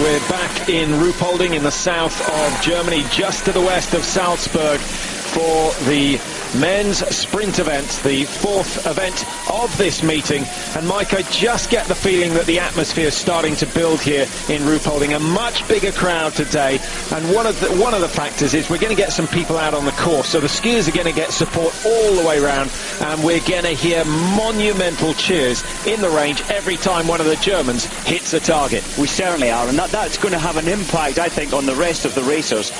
we're back in Rupolding in the south of Germany, just to the west of Salzburg, for the men's sprint event, the fourth event of this meeting. And Mike, I just get the feeling that the atmosphere is starting to build here in Rupolding. A much bigger crowd today, and one of the factors is we're going to get some people out on the course, so the skiers are going to get support all the way around, and we're going to hear monumental cheers in the range every time one of the Germans hits a target. We certainly are, and that's going to have an impact, I think, on the rest of the racers.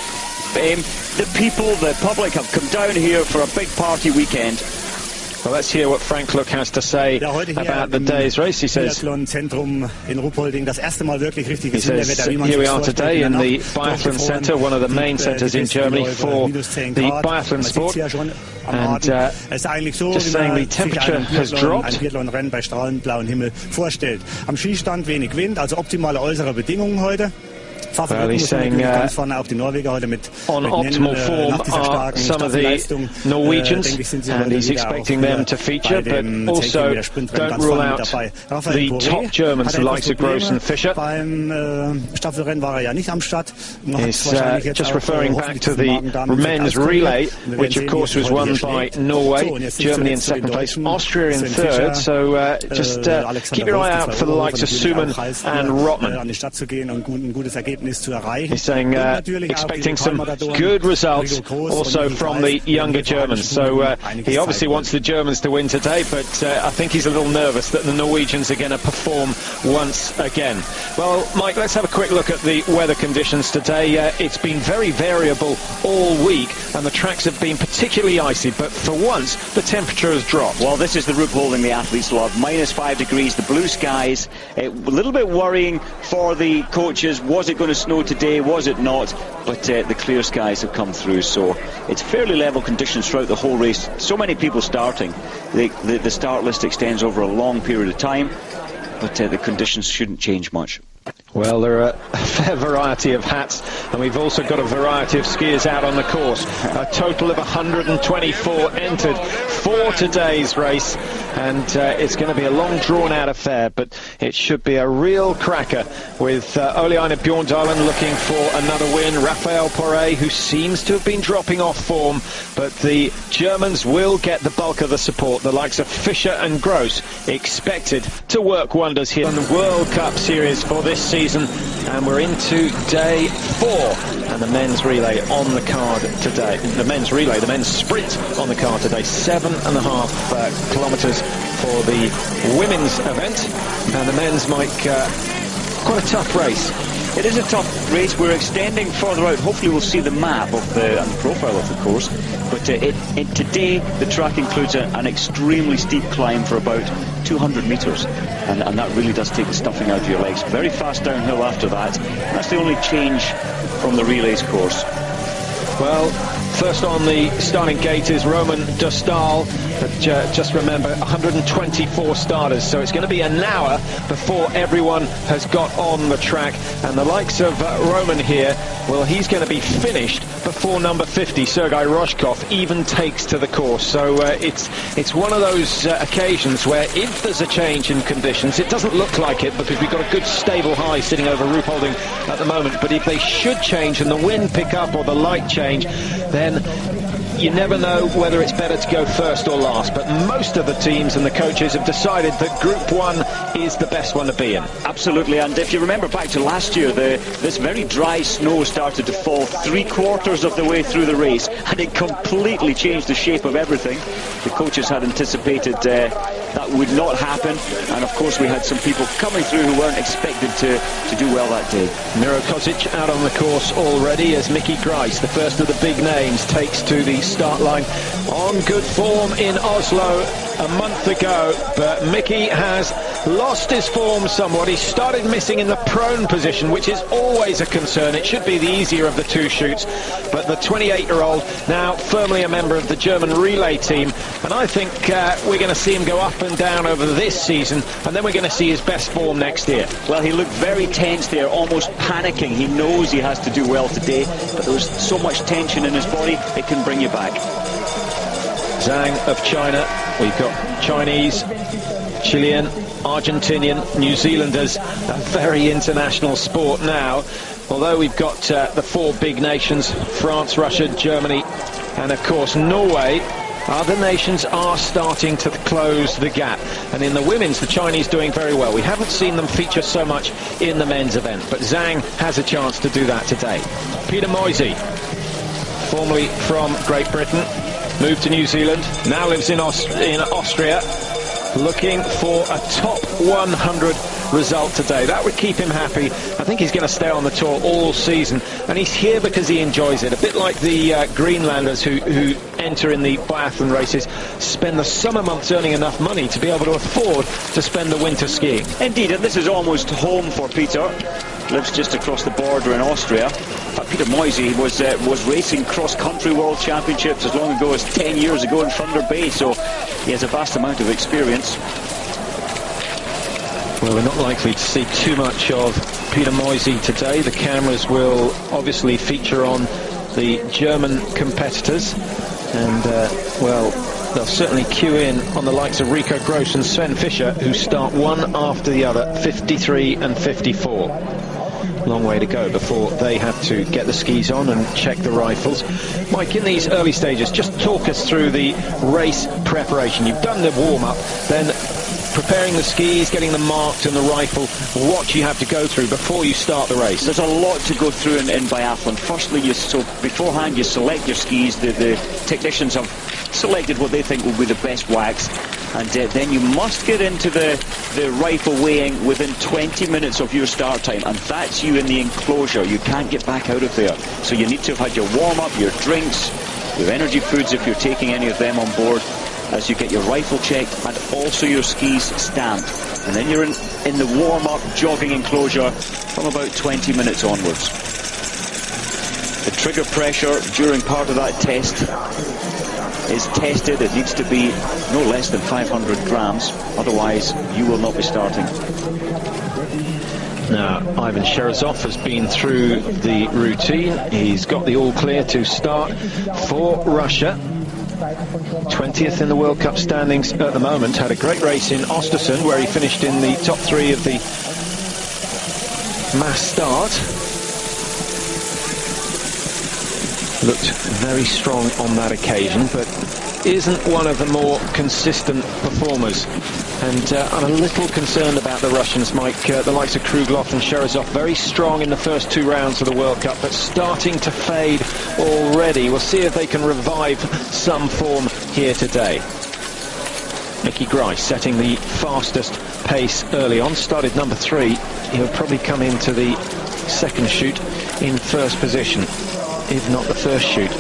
The people, the public have come down here for a big party weekend. Well, let's hear what Frank Look has to say about the day's race. He says, here we are today in the biathlon centre, one of the main centres in Germany for the biathlon sport. And just saying the temperature has dropped. Well, he's saying on optimal form are some of the Norwegians, and he's expecting them to feature, but also don't rule out the top Germans, the likes of Gross and Fischer. He's just referring back to the men's relay, which of course was won by Norway, Germany in second place, Austria in third, so just keep your eye out for the likes of Suman and Rotman. He's saying expecting some good results also from the younger Germans. So he obviously wants the Germans to win today, but I think he's a little nervous that the Norwegians are going to perform once again. Well, Mike, let's have a quick look at the weather conditions today. It's been very variable all week, and the tracks have been particularly icy, but for once the temperature has dropped. Well, this is the Rupolding the athletes love. -5 degrees, the blue skies. A little bit worrying for the coaches. Was it going to snow today? Was it not? But the clear skies have come through, so it's fairly level conditions throughout the whole race. So many people starting. The start list extends over a long period of time, but the conditions shouldn't change much. Well, there are a fair variety of hats, and we've also got a variety of skiers out on the course. A total of 124 entered for today's race, and it's going to be a long, drawn-out affair, but it should be a real cracker, with Ole Einar Bjorndalen looking for another win, Raphael Poré, who seems to have been dropping off form, but the Germans will get the bulk of the support. The likes of Fischer and Gross expected to work wonders here in the World Cup Series for this season, and we're into day 4, and the men's relay on the card today. The men's relay, the men's sprint on the card today. 7.5 kilometres for the women's event, and the men's, Mike, quite a tough race. It is a tough race. We're extending further out. Hopefully we'll see the map of and the profile of the course. But today the track includes an extremely steep climb for about 200 metres. And that really does take the stuffing out of your legs. Very fast downhill after that. And that's the only change from the relays course. Well, first on the starting gate is Roman Dostal, but just remember, 124 starters, so it's going to be an hour before everyone has got on the track, and the likes of Roman here, well, he's going to be finished before number 50, Sergei Roshkov, even takes to the course. So it's one of those occasions where if there's a change in conditions, it doesn't look like it because we've got a good stable high sitting over Rupolding at the moment, but if they should change and the wind pick up or the light change, then you never know whether it's better to go first or last, but most of the teams and the coaches have decided that Group 1 is the best one to be in. Absolutely, and if you remember back to last year, this very dry snow started to fall 3/4 of the way through the race, and it completely changed the shape of everything. The coaches had anticipated that would not happen, and of course we had some people coming through who weren't expected to do well that day. Miro Kozic out on the course already as Mickey Grice, the first of the big names, takes to the start line on good form in Oslo a month ago, but Mickey has lost his form somewhat. He started missing in the prone position, which is always a concern. It should be the easier of the two shoots, but the 28-year-old now firmly a member of the German relay team, and I think we're going to see him go up and down over this season, and then we're going to see his best form next year. Well, he looked very tense there, almost panicking. He knows he has to do well today, but there was so much tension in his body, it can bring you back. Zhang of China, we've got Chinese, Chilean, Argentinian, New Zealanders, a very international sport now. Although we've got the four big nations, France, Russia, Germany, and of course Norway, other nations are starting to close the gap. And in the women's, the Chinese doing very well. We haven't seen them feature so much in the men's event, but Zhang has a chance to do that today. Peter Moisey, formerly from Great Britain, moved to New Zealand, now lives in Austria, looking for a top 100 result today. That would keep him happy. I think he's going to stay on the tour all season, and he's here because he enjoys it. A bit like the Greenlanders who enter in the biathlon races, spend the summer months earning enough money to be able to afford to spend the winter skiing. Indeed, and this is almost home for Peter. Lives just across the border in Austria. But Peter Moisey was racing cross-country world championships as long ago as 10 years ago in Thunder Bay, so he has a vast amount of experience. Well, we're not likely to see too much of Peter Moisey today. The cameras will obviously feature on the German competitors, and well, they'll certainly queue in on the likes of Rico Gross and Sven Fischer, who start one after the other, 53 and 54. Long way to go before they have to get the skis on and check the rifles. Mike, in these early stages, just talk us through the race preparation. You've done the warm-up, then preparing the skis, getting them marked and the rifle, what you have to go through before you start the race. There's a lot to go through in biathlon. Firstly, beforehand you select your skis. The technicians have selected what they think will be the best wax, and then you must get into the rifle weighing within 20 minutes of your start time, and that's you in the enclosure. You can't get back out of there. So you need to have had your warm-up, your drinks, your energy foods if you're taking any of them on board, as you get your rifle checked and also your skis stamped. And then you're in the warm-up jogging enclosure from about 20 minutes onwards. The trigger pressure during part of that test is tested. It needs to be no less than 500 grams, otherwise you will not be starting. Now, Ivan Sherazov has been through the routine. He's got the all clear to start for Russia. 20th in the World Cup standings at the moment. Had a great race in Östersund where he finished in the top 3 of the mass start. Looked very strong on that occasion, but isn't one of the more consistent performers. And I'm a little concerned about the Russians, Mike. The likes of Kruglov and Sherazov, very strong in the first 2 rounds of the World Cup, but starting to fade already. We'll see if they can revive some form here today. Mickey Grice setting the fastest pace early on. Started number 3. He'll probably come into the second shoot in first position, if not the first shoot.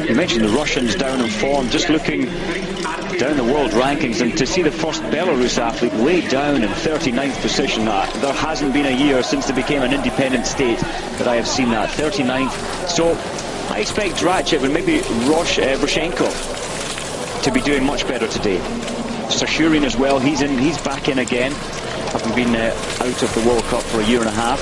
You mentioned the Russians down in form. Just looking down the world rankings, and to see the first Belarus athlete way down in 39th position. There hasn't been a year since they became an independent state that I have seen that. 39th. So I expect Drachev and maybe Roshenko to be doing much better today. Sashurin as well, he's back in again, having been out of the World Cup for a year and a half.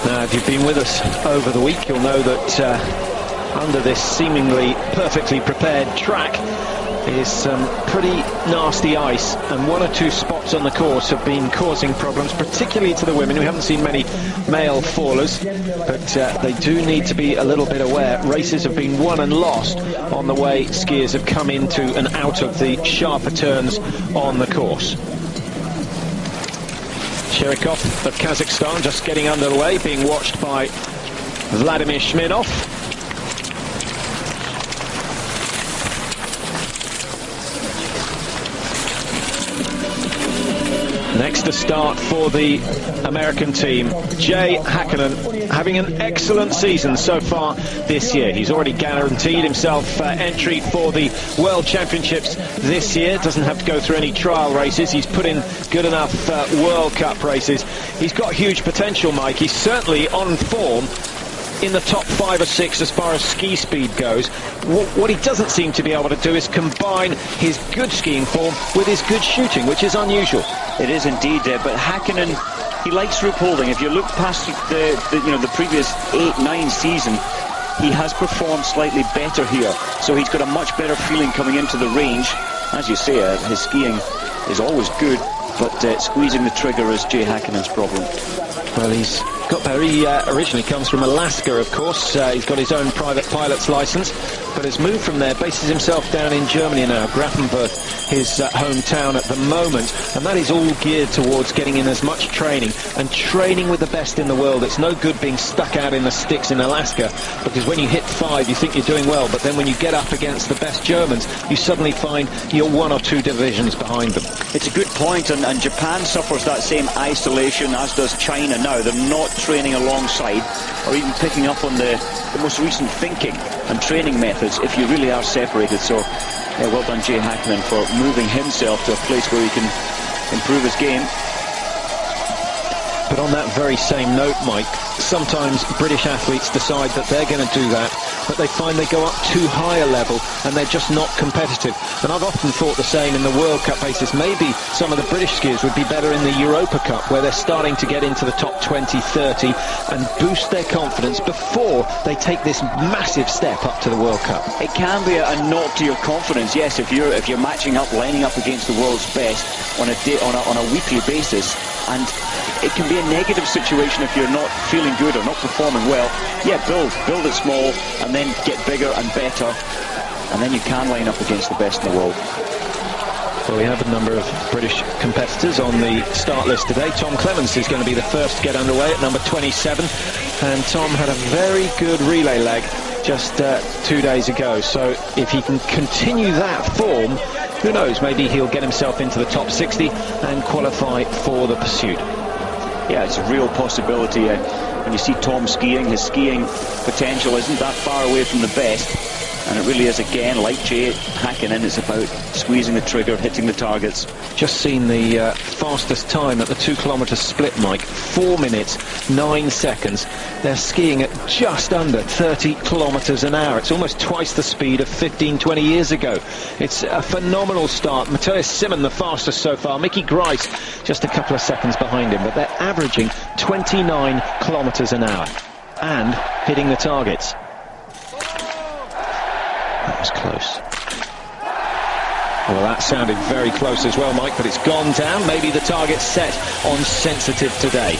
Now, if you've been with us over the week, you'll know that under this seemingly perfectly prepared track is some pretty nasty ice, and 1 or 2 spots on the course have been causing problems, particularly to the women. We haven't seen many male fallers, but they do need to be a little bit aware. Races have been won and lost on the way skiers have come into and out of the sharper turns on the course. Cherikov of Kazakhstan just getting underway, being watched by Vladimir Shminov. Next to start for the American team, Jay Hakkinen, having an excellent season so far this year. He's already guaranteed himself entry for the World Championships this year. Doesn't have to go through any trial races. He's put in good enough World Cup races. He's got huge potential, Mike. He's certainly on form in the top 5 or 6 as far as ski speed goes. What he doesn't seem to be able to do is combine his good skiing form with his good shooting, which is unusual. It is indeed, but Hakkinen, he likes Rupolving. If you look past the previous 8-9 season, he has performed slightly better here, so he's got a much better feeling coming into the range. as you say, his skiing is always good, but squeezing the trigger is Jay Hackinen's problem. Well, he's got there. He originally comes from Alaska, of course. He's got his own private pilot's license, but has moved from there, bases himself down in Germany now, Grafenberg, his hometown at the moment, and that is all geared towards getting in as much training and training with the best in the world. It's no good being stuck out in the sticks in Alaska, because when you hit 5 you think you're doing well, but then when you get up against the best Germans, you suddenly find you're 1 or 2 divisions behind them. It's a good point, and Japan suffers that same isolation, as does China now. They're not training alongside or even picking up on the most recent thinking and training methods if you really are separated. So well done Jay Hackinen for moving himself to a place where he can improve his game. But on that very same note, Mike, sometimes British athletes decide that they're going to do that, but they find they go up too high a level and they're just not competitive. And I've often thought the same in the World Cup basis. Maybe some of the British skiers would be better in the Europa Cup, where they're starting to get into the top 20, 30 and boost their confidence before they take this massive step up to the World Cup. It can be a knock to your confidence, yes, if you're matching up, lining up against the world's best on a weekly basis, and it can be a negative situation if you're not feeling good or not performing well. Yeah, build it small and then get bigger and better, and then you can line up against the best in the world. Well, we have a number of British competitors on the start list today. Tom Clements is going to be the first to get underway at number 27, and Tom had a very good relay leg just 2 days ago, so if he can continue that form, who knows, maybe he'll get himself into the top 60 and qualify for the pursuit. Yeah, it's a real possibility. When you see Tom skiing, his skiing potential isn't that far away from the best, and it really is, again, like Jay Hackinen, it's about squeezing the trigger, hitting the targets. Just seen the fastest time at the 2 kilometre split, Mike, 4 minutes 9 seconds. They're skiing at just under 30 kilometres an hour. It's almost twice the speed of 15-20 years ago. It's a phenomenal start. Matthias Simon the fastest so far, Mickey Grice just a couple of seconds behind him, but they're averaging 29 kilometres an hour and hitting the targets. That was close. Well, that sounded very close as well, Mike, but it's gone down. Maybe the target's set on sensitive today.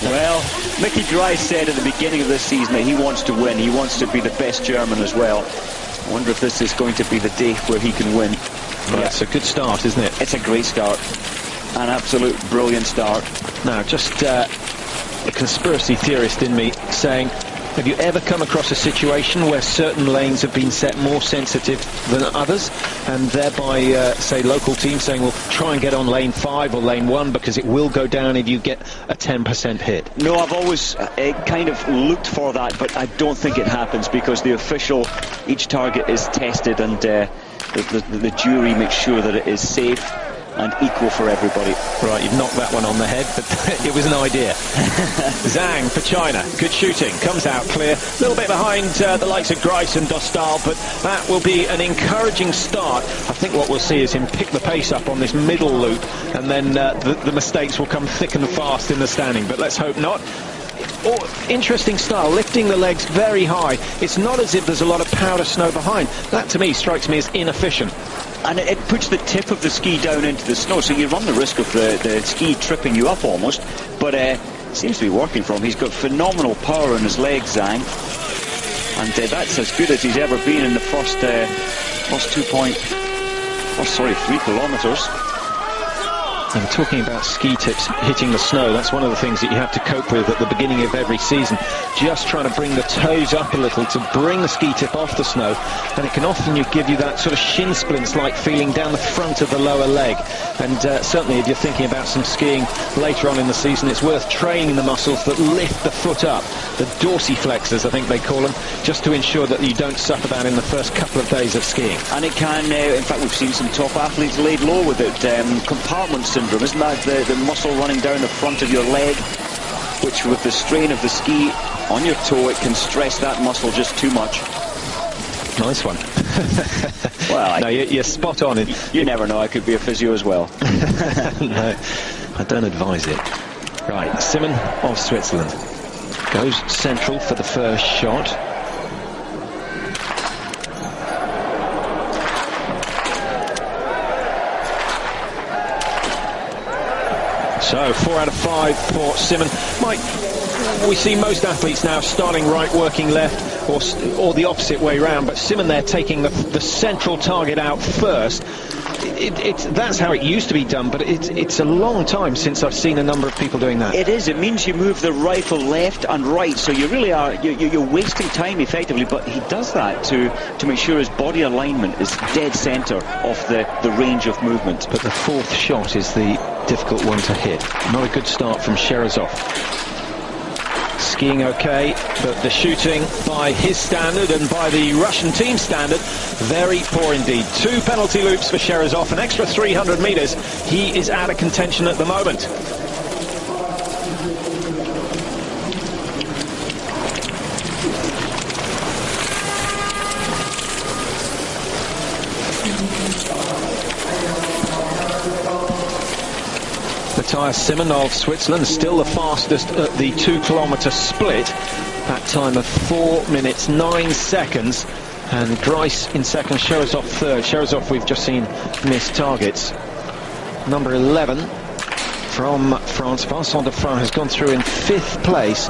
Well, Mickey Grice said at the beginning of this season that he wants to win. He wants to be the best German as well. I wonder if this is going to be the day where he can win. Well, yeah. It's a good start, isn't it? It's a great start. An absolute brilliant start. Now, just a conspiracy theorist in me saying, have you ever come across a situation where certain lanes have been set more sensitive than others, and thereby, say, local teams saying, well, try and get on lane 5 or lane 1 because it will go down if you get a 10% hit? No, I've always kind of looked for that, but I don't think it happens, because the official, each target is tested, and the jury makes sure that it is safe and equal for everybody. Right, you've knocked that one on the head, but it was an idea. Zhang for China, good shooting, comes out clear, a little bit behind the likes of Grice and Dostal, but that will be an encouraging start. I think what we'll see is him pick the pace up on this middle loop, and then the mistakes will come thick and fast in the standing, but let's hope not. Oh, interesting style, lifting the legs very high. It's not as if there's a lot of powder snow behind. That to me strikes me as inefficient. And it puts the tip of the ski down into the snow, so you run the risk of the ski tripping you up almost, but it seems to be working for him. He's got phenomenal power in his legs, Zhang, and that's as good as he's ever been in the first 3 kilometres. And talking about ski tips hitting the snow, that's one of the things that you have to cope with at the beginning of every season. Just trying to bring the toes up a little to bring the ski tip off the snow, and it can often give you that sort of shin splints-like feeling down the front of the lower leg. And certainly if you're thinking about some skiing later on in the season, it's worth training the muscles that lift the foot up, the dorsiflexors I think they call them, just to ensure that you don't suffer that in the first couple of days of skiing. And it can, in fact we've seen some top athletes laid low with it, compartment syndrome, isn't that the muscle running down the front of your leg, which with the strain of the ski on your toe, it can stress that muscle just too much. Nice one. Well, no, you're spot on. You never know, I could be a physio as well. No, I don't advise it. Right, Simon of Switzerland goes central for the first shot. So 4 out of 5 for Simon. Mike, we see most athletes now starting right, working left, or the opposite way round, but Simon there taking the central target out first. That's how it used to be done, but it's a long time since I've seen a number of people doing that. It is. It means you move the rifle left and right, so you really are you're wasting time effectively. But he does that to make sure his body alignment is dead centre of the range of movement. But the fourth shot is the difficult one to hit. Not a good start from Sherazov. Skiing okay, but the shooting by his standard and by the Russian team standard, very poor indeed. 2 penalty loops for Sherazov, an extra 300 metres. He is out of contention at the moment. Matthias Simon of Switzerland, still the fastest at the 2-kilometre split. That time of 4 minutes 9 seconds. And Grice in second, Sherazov third. Sherazov, we've just seen miss targets. Number 11 from France, Vincent Defrin, has gone through in 5th place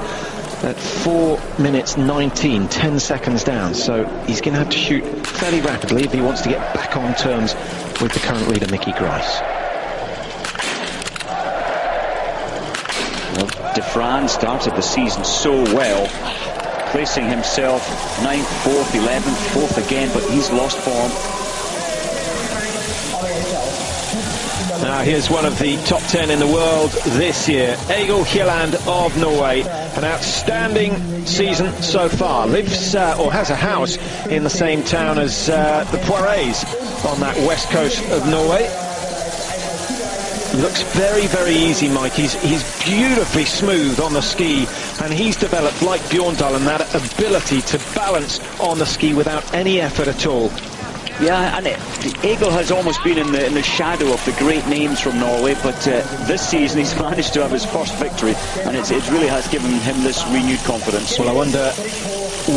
at 4 minutes 19, 10 seconds down. So he's going to have to shoot fairly rapidly if he wants to get back on terms with the current leader, Mickey Grice. Well, Defran started the season so well, placing himself 9th, 4th, 11th, 4th again, but he's lost form. Now here's one of the top 10 in the world this year, Egil Hjelland of Norway. An outstanding season so far. Lives or has a house in the same town as the Poirets on that west coast of Norway. Looks very, very easy, Mike. He's beautifully smooth on the ski, and he's developed, like Bjorndalen, that ability to balance on the ski without any effort at all. Yeah, and Egil has almost been in the shadow of the great names from Norway, but this season he's managed to have his first victory, and it really has given him this renewed confidence. Well, I wonder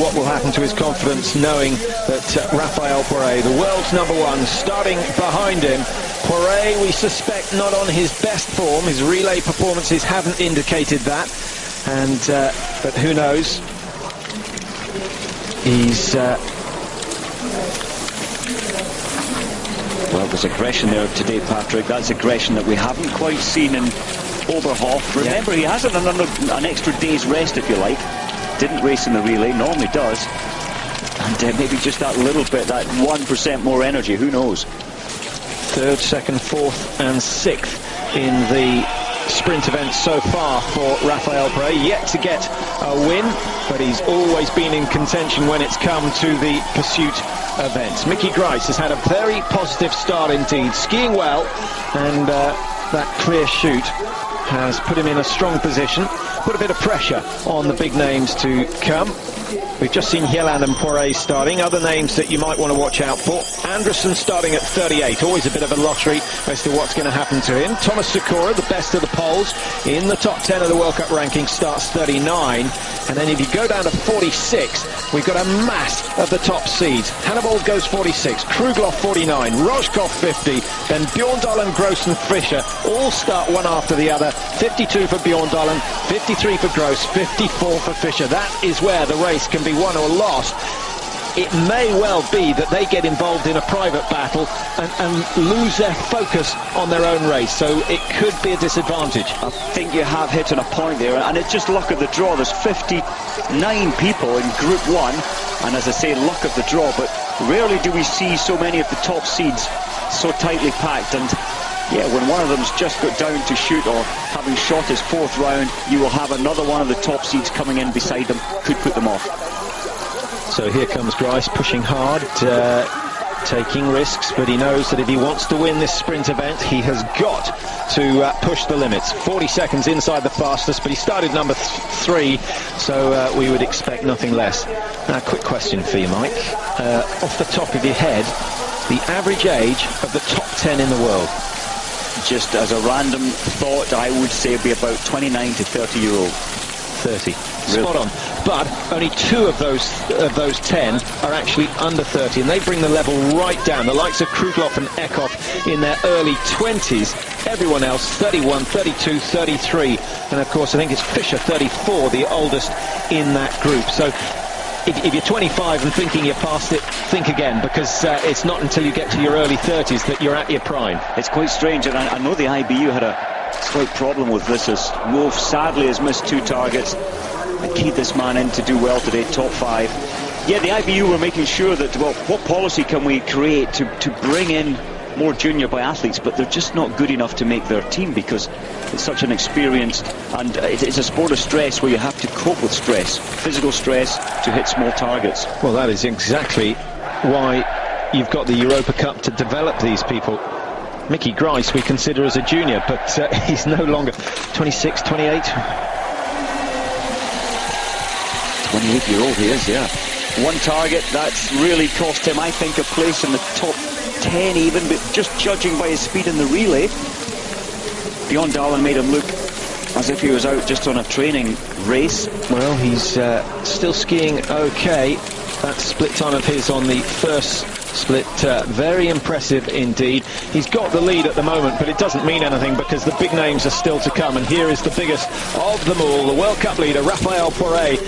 what will happen to his confidence knowing that Raphael Poiret, the world's #1, starting behind him. Poiret, we suspect, not on his best form. His relay performances haven't indicated that, and but who knows? He's well, there's aggression there today, Patrick. That's aggression that we haven't quite seen in Oberhof. Remember, he has an extra day's rest, if you like. Didn't race in the relay, normally does. And maybe just that little bit, that 1% more energy, who knows? 3rd, 2nd, 4th and 6th in the sprint event so far for Raphael Poiret. Yet to get a win, but he's always been in contention when it's come to the pursuit events. Mickey Grice has had a very positive start indeed, skiing well, and that clear shoot has put him in a strong position, put a bit of pressure on the big names to come. We've just seen Hjelland and Poiret starting. Other names that you might want to watch out for. Anderson starting at 38. Always a bit of a lottery as to what's going to happen to him. Thomas Sikora, the best of the Poles, in the top 10 of the World Cup ranking, starts 39. And then if you go down to 46, we've got a mass of the top seeds. Hannibal goes 46, Krugloff 49, Rojkov 50, then Bjorndalen, Gross and Fischer all start one after the other. 52 for Bjorndalen, 53 for Gross, 54 for Fischer. That is where the race can be won or lost. It may well be that they get involved in a private battle and lose their focus on their own race, so it could be a disadvantage. I think you have hit on a point there, and it's just luck of the draw. There's 59 people in Group 1, and as I say, luck of the draw, but rarely do we see so many of the top seeds so tightly packed. And yeah, when one of them's just got down to shoot or having shot his 4th round, you will have another one of the top seeds coming in beside them, could put them off. So here comes Grice, pushing hard, taking risks, but he knows that if he wants to win this sprint event, he has got to push the limits. 40 seconds inside the fastest, but he started number 3, so we would expect nothing less. Now, a quick question for you, Mike. Off the top of your head, the average age of the top 10 in the world? Just as a random thought, I would say it'd be about 29 to 30-year-old. 30. Spot on. But only 2 of those 10 are actually under 30, and they bring the level right down. The likes of Krugloff and Eckhoff in their early 20s. Everyone else 31, 32, 33, and of course I think it's Fischer 34, the oldest in that group. So if you're 25 and thinking you're past it, think again, because it's not until you get to your early 30s that you're at your prime. It's quite strange, and I know the IBU had a slight problem with this, as Wolf sadly has missed 2 targets and keyed this man in to do well today, top 5. Yeah, the IBU were making sure that, well, what policy can we create to bring in more junior biathletes, but they're just not good enough to make their team, because it's such an experienced, and it's a sport of stress where you have to cope with stress, physical stress, to hit small targets. Well, that is exactly why you've got the Europa Cup to develop these people. Mickey Grice we consider as a junior, but he's no longer 26, 28. 28-year-old he is, yeah. 1 target, that's really cost him, I think, a place in the top 10 even, but just judging by his speed in the relay, Bjorn Dahlen made him look as if he was out just on a training race. Well, he's still skiing okay. That split time of his on the first split, very impressive indeed. He's got the lead at the moment, but it doesn't mean anything, because the big names are still to come, and here is the biggest of them all, the World Cup leader, Raphael Poiré.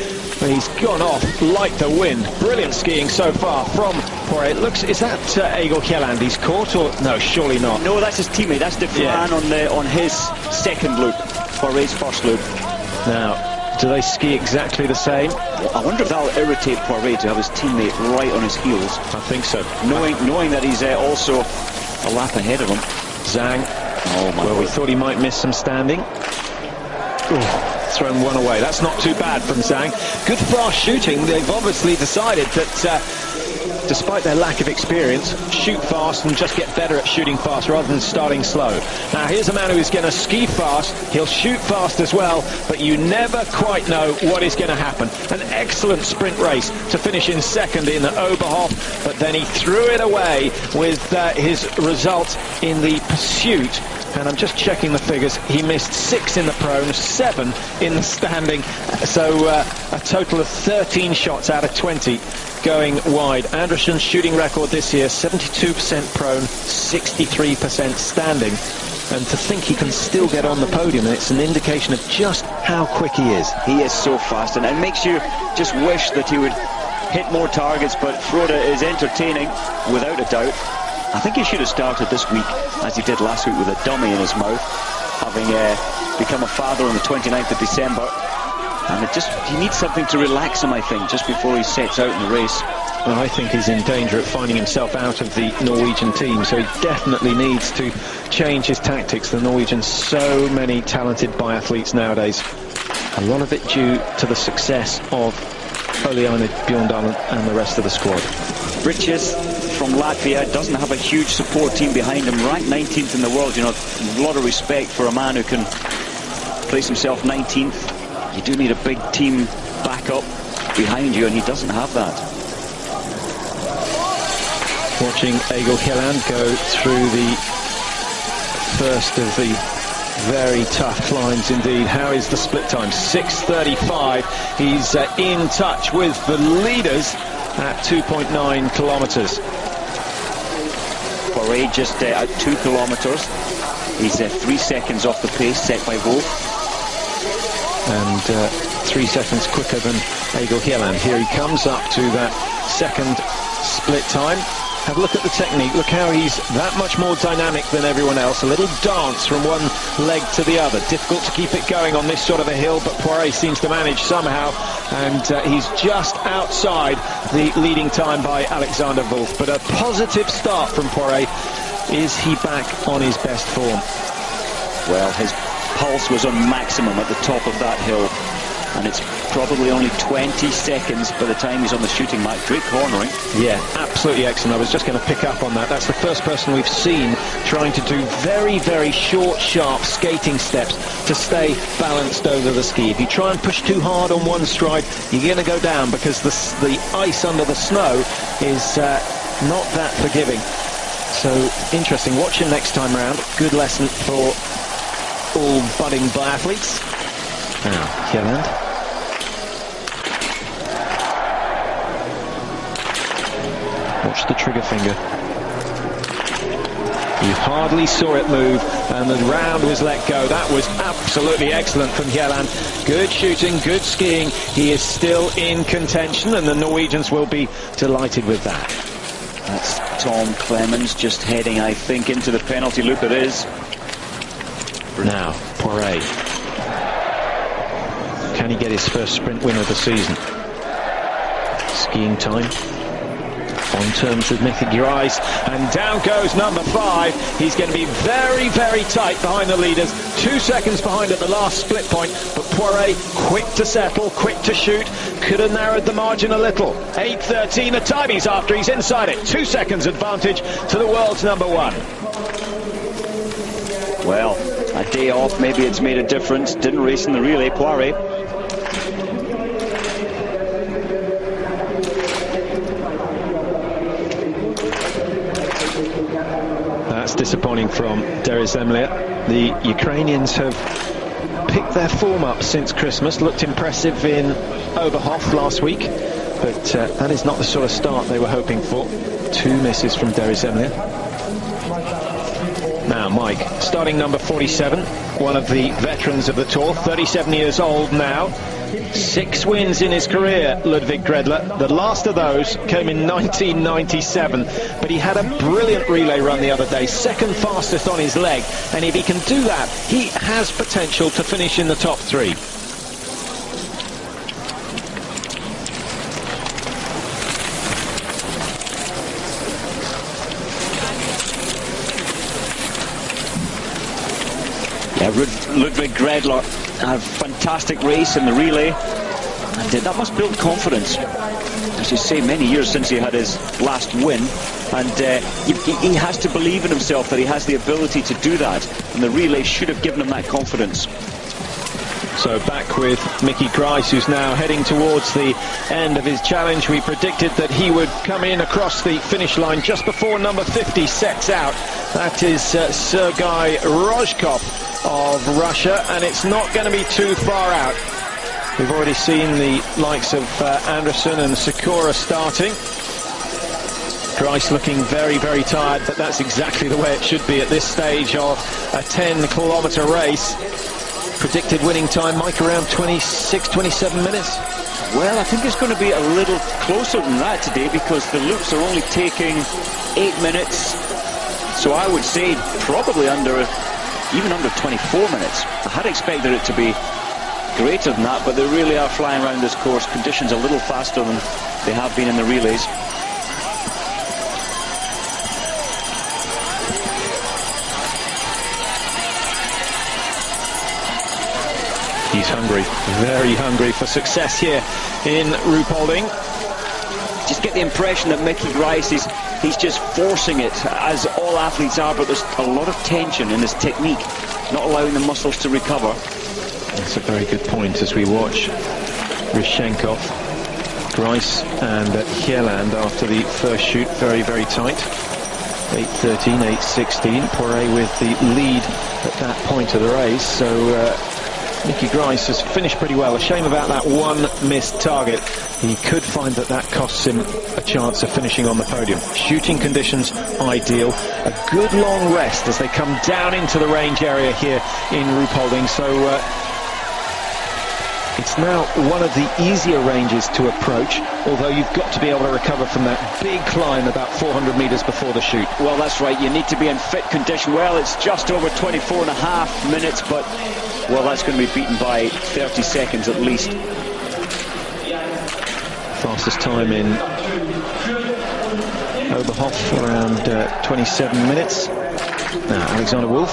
He's gone off like the wind. Brilliant skiing so far from Poiré. Looks, is that Egil Kjelland he's caught, or no? Surely not. No, that's his teammate. That's De Flan on his second loop. Poiré's first loop. Now, do they ski exactly the same? Well, I wonder if that'll irritate Poiré to have his teammate right on his heels. I think so. Knowing that he's also a lap ahead of him. Zhang. Oh my well, God. we thought he might miss some standing. Ooh. Thrown 1 away. That's not too bad from Zhang. Good fast shooting. They've obviously decided that despite their lack of experience, shoot fast and just get better at shooting fast rather than starting slow. Now here's a man who is going to ski fast. He'll shoot fast as well, but you never quite know what is going to happen. An excellent sprint race to finish in second in Oberhof, but then he threw it away with his result in the pursuit. And I'm just checking the figures. He missed 6 in the prone, 7 in the standing. So a total of 13 shots out of 20 going wide. Andersson's shooting record this year, 72% prone, 63% standing. And to think he can still get on the podium, it's an indication of just how quick he is. He is so fast, and it makes you just wish that he would hit more targets, but Frode is entertaining, without a doubt. I think he should have started this week, as he did last week, with a dummy in his mouth, having become a father on the 29th of December. And he needs something to relax him, I think, just before he sets out in the race. Well, I think he's in danger of finding himself out of the Norwegian team, so he definitely needs to change his tactics. The Norwegians, so many talented biathletes nowadays. A lot of it due to the success of Ole Einar Bjorndalen and the rest of the squad. Bridges from Latvia doesn't have a huge support team behind him, ranked 19th in the world. You know, a lot of respect for a man who can place himself 19th. You do need a big team backup behind you, and he doesn't have that. Watching Egil Kjelland go through the first of the very tough climbs indeed. How is the split time? 6:35. He's in touch with the leaders at 2.9 kilometers. Poiré just at 2 kilometers. He's 3 seconds off the pace set by Wolf. And 3 seconds quicker than Egil Kjelland. Here he comes up to that second split time. Have a look at the technique. Look how he's that much more dynamic than everyone else. A little dance from one leg to the other. Difficult to keep it going on this sort of a hill, but Poiré seems to manage somehow. And he's just outside the leading time by Alexander Wolf. But a positive start from Poiré. Is he back on his best form? Well, his pulse was on maximum at the top of that hill. And it's probably only 20 seconds by the time he's on the shooting mat. Great cornering. Yeah, absolutely excellent. I was just going to pick up on that. That's the first person we've seen trying to do very, very short, sharp skating steps to stay balanced over the ski. If you try and push too hard on one stride, you're going to go down, because the ice under the snow is not that forgiving. So interesting. Watch him next time round. Good lesson for all budding biathletes. Now, Kjelland. Watch the trigger finger. You hardly saw it move, and the round was let go. That was absolutely excellent from Hjelland. Good shooting, good skiing. He is still in contention, and the Norwegians will be delighted with that. That's Tom Clemens just heading, I think, into the penalty loop. It is. Now, Poiré. Can he get his first sprint win of the season? Skiing time. On terms with Mickey Grice, and down goes number 5. He's going to be very, very tight behind the leaders. 2 seconds behind at the last split point, but Poiré quick to settle, quick to shoot. Could have narrowed the margin a little. 8:13 the time he's after. He's inside it. 2 seconds advantage to the world's number 1. Well, a day off, maybe it's made a difference. Didn't race in the relay, Poiré. That's disappointing from Darius Zemlia. The Ukrainians have picked their form up since Christmas. Looked impressive in Oberhof last week, but that is not the sort of start they were hoping for. 2 misses from Darius Zemlia. Now Mike, starting number 47, one of the veterans of the Tour, 37 years old now. 6 wins in his career, Ludwig Gredler. The last of those came in 1997, but he had a brilliant relay run the other day, second fastest on his leg, and if he can do that, he has potential to finish in the top 3. Yeah, Ludwig Gredler, a fantastic race in the relay, and that must build confidence. As you say, many years since he had his last win, and he has to believe in himself that he has the ability to do that, and the relay should have given him that confidence. So back with Mickey Grice, who's now heading towards the end of his challenge. We predicted that he would come in across the finish line just before number 50 sets out. That is Sergei Rozhkov of Russia, and it's not going to be too far out. We've already seen the likes of Anderson and Sikora starting. Grice looking very, very tired, but that's exactly the way it should be at this stage of a 10-kilometre race. Predicted winning time, Mike, around 26, 27 minutes? Well, I think it's going to be a little closer than that today, because the loops are only taking 8 minutes. So I would say probably even under 24 minutes. I had expected it to be greater than that, but they really are flying around this course. Conditions a little faster than they have been in the relays. He's hungry, very hungry for success here in Rupollding. Just get the impression that Mickey Grice he's just forcing it, as all athletes are, but there's a lot of tension in his technique, not allowing the muscles to recover. That's a very good point as we watch Rishenkov, Grice and Hjelland after the first shoot, very, very tight. 8:13, 8:16. Poiré with the lead at that point of the race. So Mickey Grice has finished pretty well. A shame about that one missed target. He could find that costs him a chance of finishing on the podium. Shooting conditions ideal. A good long rest as they come down into the range area here in Rupollding. So it's now one of the easier ranges to approach, although you've got to be able to recover from that big climb about 400 meters before the shoot. Well, that's right. You need to be in fit condition. Well, it's just over 24.5 minutes, but well, that's going to be beaten by 30 seconds at least. Fastest time in Oberhof, around 27 minutes. Now, Alexander Wolf,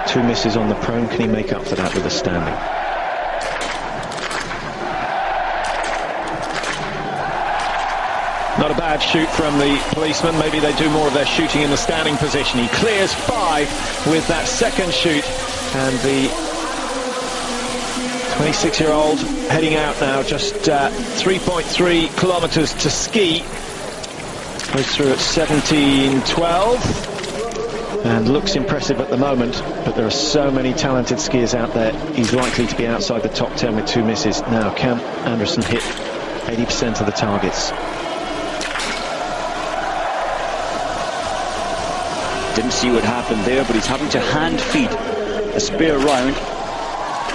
2 misses on the prone. Can he make up for that with a standing? Not a bad shoot from the policeman. Maybe they do more of their shooting in the standing position. He clears 5 with that second shoot, and the 26-year-old heading out now, just 3.3 kilometers to ski. Goes through at 17:12 and looks impressive at the moment, but there are so many talented skiers out there. He's likely to be outside the top 10 with 2 misses. Now, can Anderson hit 80% of the targets? Didn't see what happened there, but he's having to hand feed a spare round.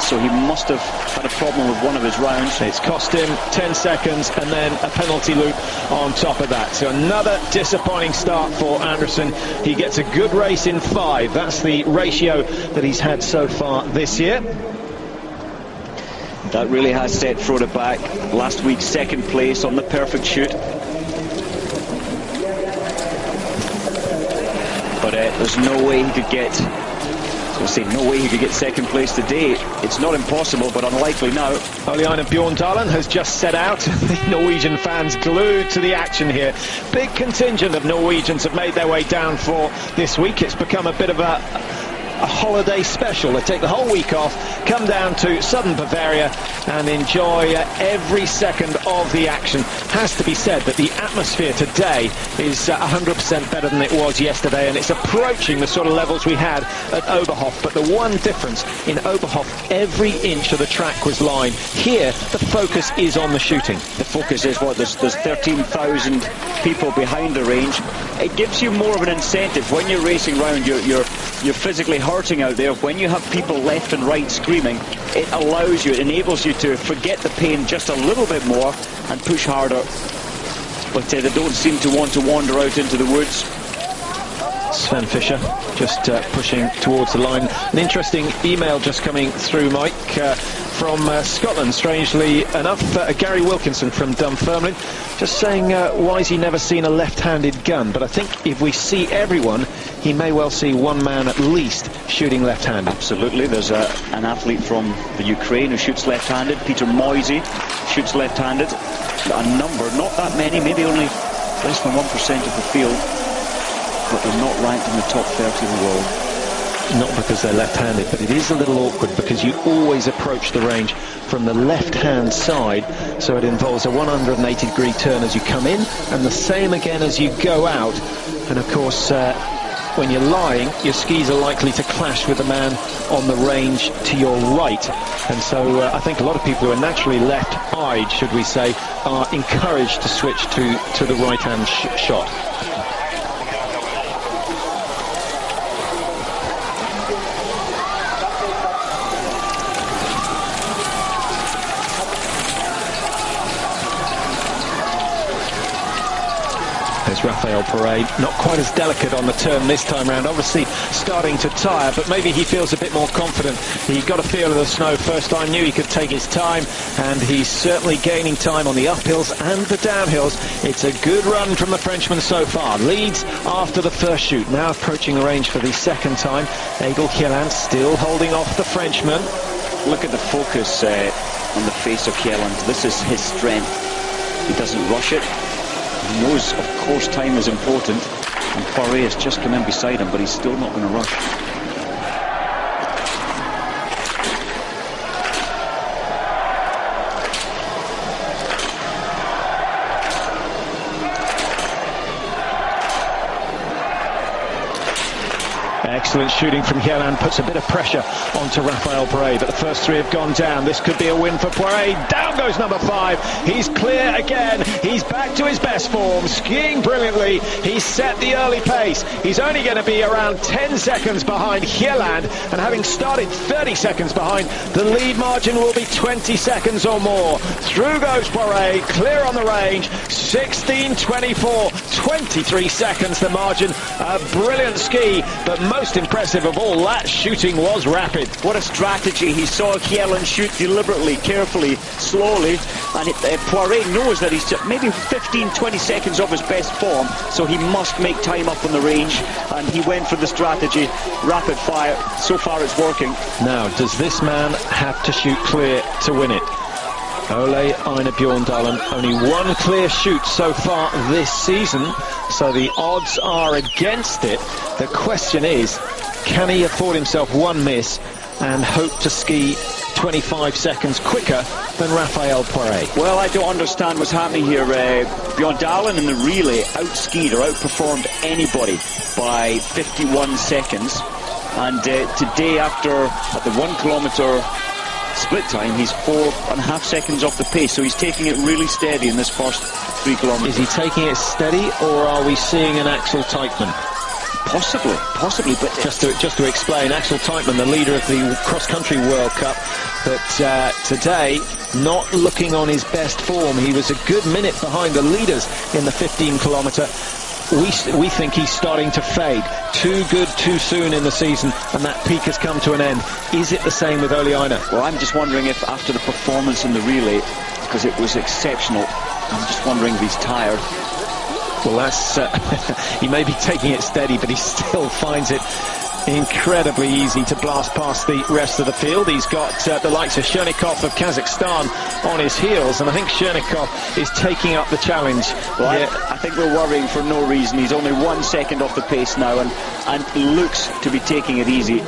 So he must have had a problem with one of his rounds. It's cost him 10 seconds and then a penalty loop on top of that. So another disappointing start for Anderson. He gets a good race in 5. That's the ratio that he's had so far this year. That really has set Frode back. Last week, 2nd place on the perfect shoot. But there's no way he could get... We'll say no way he could get 2nd place today. It's not impossible, but unlikely now. Ole-Einar Bjorndalen has just set out. The Norwegian fans glued to the action here. Big contingent of Norwegians have made their way down for this week. It's become a bit of a holiday special. They take the whole week off, come down to southern Bavaria and enjoy every second of the action. Has to be said that the atmosphere today is 100% better than it was yesterday, and it's approaching the sort of levels we had at Oberhof. But the one difference, in Oberhof every inch of the track was lined. Here the focus is on the shooting. The focus is what? There's 13,000 people behind the range. It gives you more of an incentive when you're racing round. You're physically hurting out there. When you have people left and right screaming, it allows you, it enables you to forget the pain just a little bit more and push harder. But they don't seem to want to wander out into the woods. Sven Fischer just pushing towards the line. An interesting email just coming through, Mike, from Scotland, strangely enough. Gary Wilkinson from Dunfermline, just saying why has he never seen a left-handed gun? But I think if we see everyone, he may well see one man at least shooting left-handed. Absolutely. There's an athlete from the Ukraine who shoots left-handed. Peter Moisey shoots left-handed. A number, not that many, maybe only less than 1% of the field. But they're not ranked in the top 30 in the world. Not because they're left-handed, but it is a little awkward because you always approach the range from the left-hand side, so it involves a 180-degree turn as you come in, and the same again as you go out. And of course, when you're lying, your skis are likely to clash with the man on the range to your right. And so I think a lot of people who are naturally left-eyed, should we say, are encouraged to switch to the right-hand shot. There's Raphael Paré, not quite as delicate on the turn this time round, obviously starting to tire, but maybe he feels a bit more confident. He got a feel of the snow first time, knew he could take his time, and he's certainly gaining time on the uphills and the downhills. It's a good run from the Frenchman so far. Leads after the first shoot, now approaching the range for the second time. Egil Kjelland still holding off the Frenchman. Look at the focus on the face of Kjelland. This is his strength. He doesn't rush it. He knows, of course, time is important, and Poiré has just come in beside him, but he's still not going to rush. Excellent shooting from Kjelland, puts a bit of pressure onto Raphael Paré, but the first 3 have gone down. This could be a win for Poiré. Down goes number 5. He's clear again. He's back to his best form, skiing brilliantly. He's set the early pace. He's only going to be around 10 seconds behind Kjelland, and having started 30 seconds behind, the lead margin will be 20 seconds or more. Through goes Poiré, clear on the range, 16:24, 23 seconds the margin. A brilliant ski, but most impressive of all, that shooting was rapid. What a strategy. He saw Kjelland shoot deliberately, carefully, slowly, and Poiré knows that he's maybe 15-20 seconds off his best form, so he must make time up on the range, and he went for the strategy, rapid fire. So far it's working. Now, does this man have to shoot clear to win it? Ole-Einar Bjorndalen, only one clear shoot so far this season, so the odds are against it. The question is, can he afford himself one miss and hope to ski 25 seconds quicker than Raphael Poiré? Well, I don't understand what's happening here. Bjorndalen in the relay outskied or outperformed anybody by 51 seconds. And today, at the 1 kilometre split time, he's 4.5 seconds off the pace, so he's taking it really steady in this first 3 kilometres. Is he taking it steady, or are we seeing an Axel Teichmann? Possibly, but just to explain, Axel Teitmann, the leader of the cross-country World Cup, but today not looking on his best form. He was a good minute behind the leaders in the 15-kilometre. We think he's starting to fade. Too good too soon in the season, and that peak has come to an end. Is it the same with Ole Einar? Well, I'm just wondering if after the performance in the relay, because it was exceptional, I'm just wondering if he's tired. Well, that's he may be taking it steady, but he still finds it incredibly easy to blast past the rest of the field. He's got the likes of Chernikov of Kazakhstan on his heels, and I think Chernikov is taking up the challenge. Well, yeah. I think we're worrying for no reason. He's only 1 second off the pace now, and looks to be taking it easy.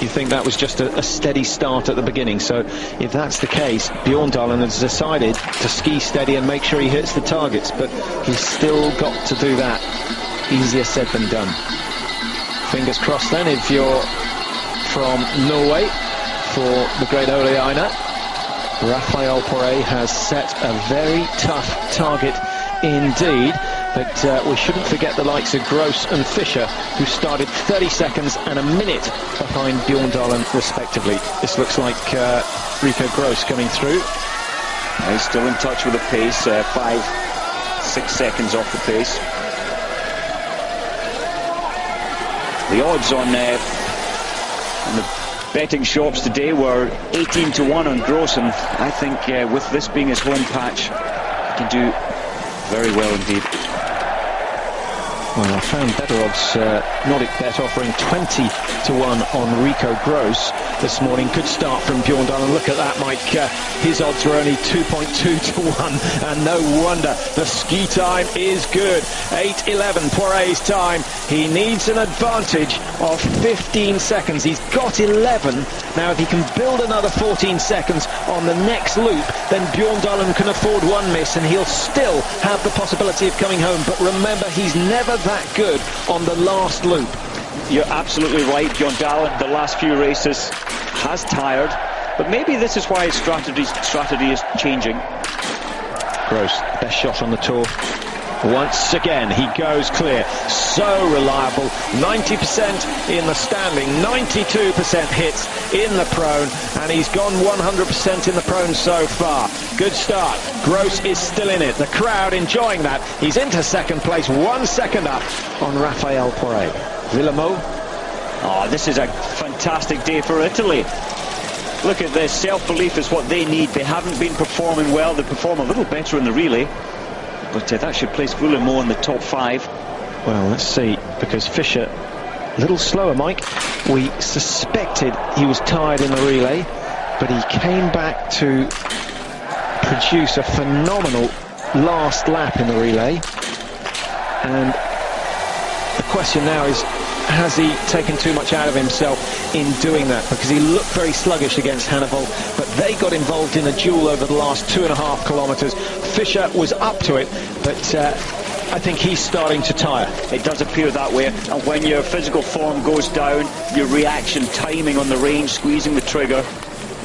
You think that was just a steady start at the beginning? So if that's the case, Bjorndalen has decided to ski steady and make sure he hits the targets, but he's still got to do that. Easier said than done. Fingers crossed then if you're from Norway for the great Ole Einar. Raphael Poré has set a very tough target indeed, but we shouldn't forget the likes of Gross and Fischer, who started 30 seconds and a minute behind Bjorndalen respectively. This looks like Rico Gross coming through. He's still in touch with the pace, 5-6 seconds off the pace. The odds on the betting shops today were 18-1 on Gross, and I think with this being his home patch, he can do very well indeed. Well, I found better odds, Nordic Bet offering 20-1 on Rico Gross this morning. Good start from Bjorndalen. Look at that, Mike. His odds were only 2.2-1, and no wonder. The ski time is good. 8:11 Poiret's time. He needs an advantage of 15 seconds. He's got 11. Now, if he can build another 14 seconds on the next loop, then Bjorndalen can afford one miss, and he'll still have the possibility of coming home. But remember, he's never that good on the last loop. You're absolutely right. Bjorndalen, the last few races, has tired, but maybe this is why his strategy is changing. Gross, best shot on the tour. Once again, he goes clear. So reliable. 90% in the standing, 92% hits in the prone, and he's gone 100% in the prone so far. Good start. Gross is still in it. The crowd enjoying that. He's into second place, 1 second up on Raphael Poré. Villamo. Oh, this is a fantastic day for Italy. Look at this. Self-belief is what they need. They haven't been performing well. They perform a little better in the relay, but that should place Villamo in the top 5. Well, let's see, because Fischer, a little slower, Mike. We suspected he was tired in the relay, but he came back to produce a phenomenal last lap in the relay. And the question now is, has he taken too much out of himself in doing that? Because he looked very sluggish against Hannibal, but they got involved in a duel over the last 2.5 kilometres. Fischer was up to it, but I think he's starting to tire. It does appear that way, and when your physical form goes down, your reaction timing on the range, squeezing the trigger,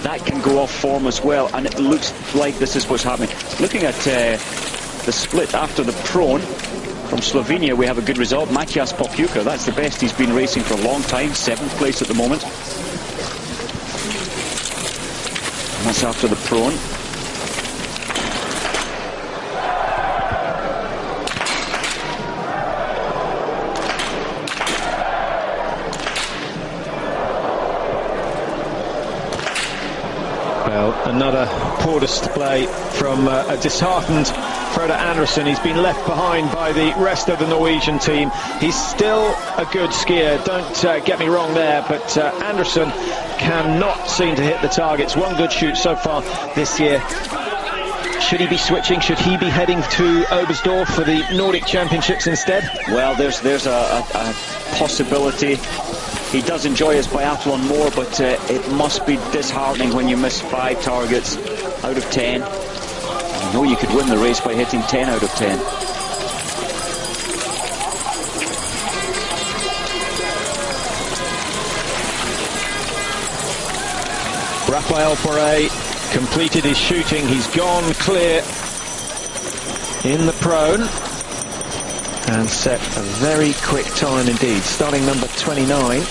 that can go off form as well, and it looks like this is what's happening. Looking at the split after the prone, from Slovenia we have a good result. Matthias Popuka, that's the best he's been racing for a long time, 7th place at the moment. And that's after the prone. Well, another poor display from a disheartened Frode Andersen. He's been left behind by the rest of the Norwegian team. He's still a good skier, don't get me wrong there, but Andersen cannot seem to hit the targets. One good shoot so far this year. Should he be switching? Should he be heading to Oberstdorf for the Nordic Championships instead? Well, there's a possibility. He does enjoy his biathlon more, but it must be disheartening when you miss 5 targets out of 10. You know you could win the race by hitting 10 out of 10. Raphael Poré completed his shooting. He's gone clear in the prone. and set a very quick time indeed. Starting number 29.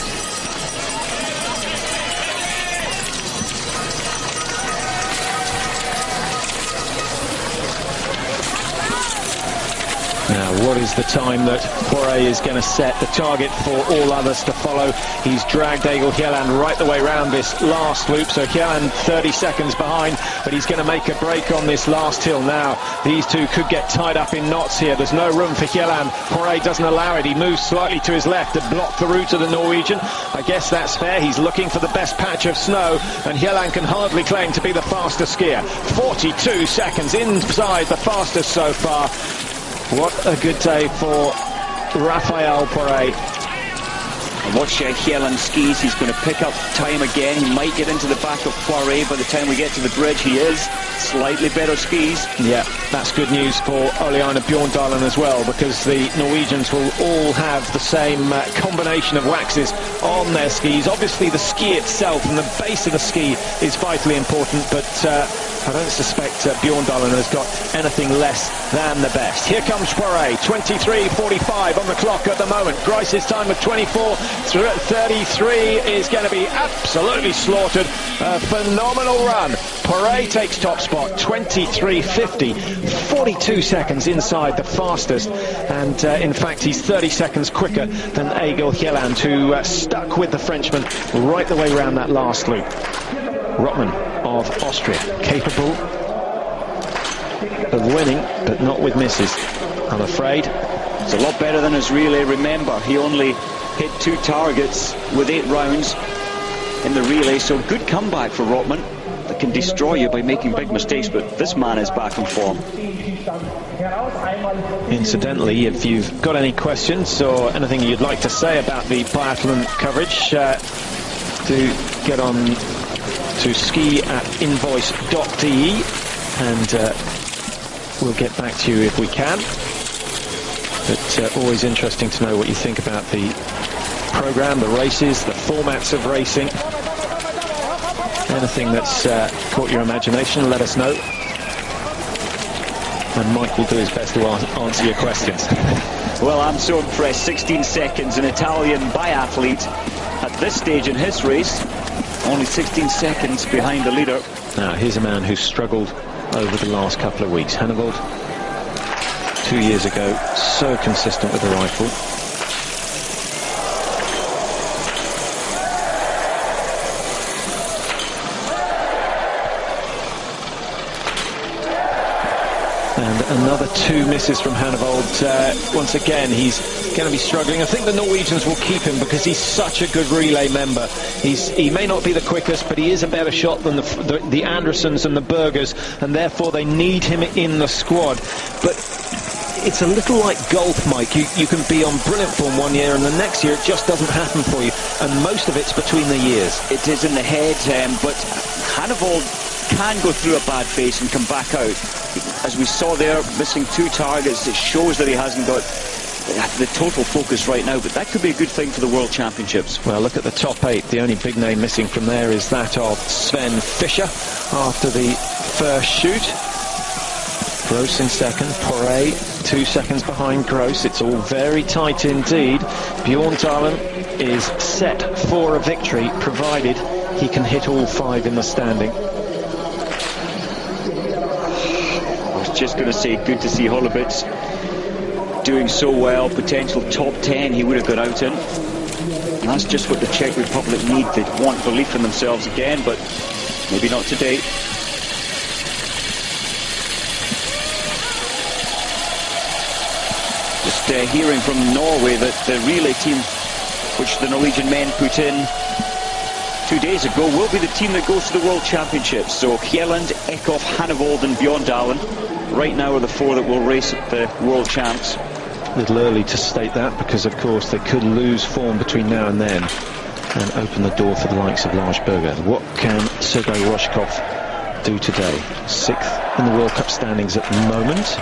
Now, what is the time that Poiré is going to set? The target for all others to follow. He's dragged Egil Hjelland right the way around this last loop, so Hjelland 30 seconds behind, but he's going to make a break on this last hill now. These two could get tied up in knots here. There's no room for Hjelland. Poiré doesn't allow it. He moves slightly to his left to block the route of the Norwegian. I guess that's fair. He's looking for the best patch of snow, and Hjelland can hardly claim to be the fastest skier. 42 seconds inside the fastest so far. What a good day for Raphael Poiré. And watch Hjelland skis. He's going to pick up time again. He might get into the back of Poiré by the time we get to the bridge. He is slightly better skis. Yeah, that's good news for Ole Einar Bjorndalen as well, because the Norwegians will all have the same combination of waxes on their skis. Obviously the ski itself and the base of the ski is vitally important, but I don't suspect Bjorndalen has got anything less than the best. Here comes Poiré, 23:45 on the clock at the moment. Grice's time of 24:33 is going to be absolutely slaughtered. A phenomenal run. Poiré takes top spot, 23:50, 42 seconds inside the fastest, and in fact he's 30 seconds quicker than Egil Hjelland, who stuck with the Frenchman right the way around that last loop. Rotman of Austria, capable of winning, but not with misses, I'm afraid. It's a lot better than his relay. Remember, he only hit 2 targets with 8 rounds in the relay, so good comeback for Rotman. That can destroy you by making big mistakes, but this man is back in form. Incidentally, if you've got any questions or anything you'd like to say about the biathlon coverage, do get on to ski@invoice.de and we'll get back to you if we can. But always interesting to know what you think about the program, the races, the formats of racing. Anything that's caught your imagination, let us know. And Mike will do his best to answer your questions. Well, I'm so impressed. 16 seconds, an Italian biathlete at this stage in his race. Only 16 seconds behind the leader. Now, here's a man who's struggled over the last couple of weeks. Hannevold, 2 years ago, so consistent with the rifle. And another 2 misses from Hannevold. Once again, he's going to be struggling. I think the Norwegians will keep him because he's such a good relay member. He may not be the quickest, but he is a better shot than the Andersons and the Bergers, and therefore they need him in the squad. But it's a little like golf, Mike. You can be on brilliant form one year, and the next year it just doesn't happen for you, and most of it's between the years. It is in the head, but Hannevold can go through a bad phase and come back out. As we saw there, missing 2 targets, it shows that he hasn't got the total focus right now, but that could be a good thing for the World Championships. Well, look at the top 8. The only big name missing from there is that of Sven Fischer after the first shoot. Gross in second, Poiré 2 seconds behind Gross. It's all very tight indeed. Bjorndalen is set for a victory, provided he can hit all 5 in the standing. Just going to say, good to see Holubitz doing so well. Potential top 10 he would have got out in. And that's just what the Czech Republic need. They want belief in themselves again, but maybe not today. Just hearing from Norway that the relay team, which the Norwegian men put in 2 days ago, will be the team that goes to the World Championships. So Hjelland, Eckhoff, Hannevold and Bjorndalen right now are the 4 that will race at the World Champs. A little early to state that, because of course they could lose form between now and then and open the door for the likes of Lars Berger. What can Sergei Roshkov do today? 6th in the World Cup standings at the moment.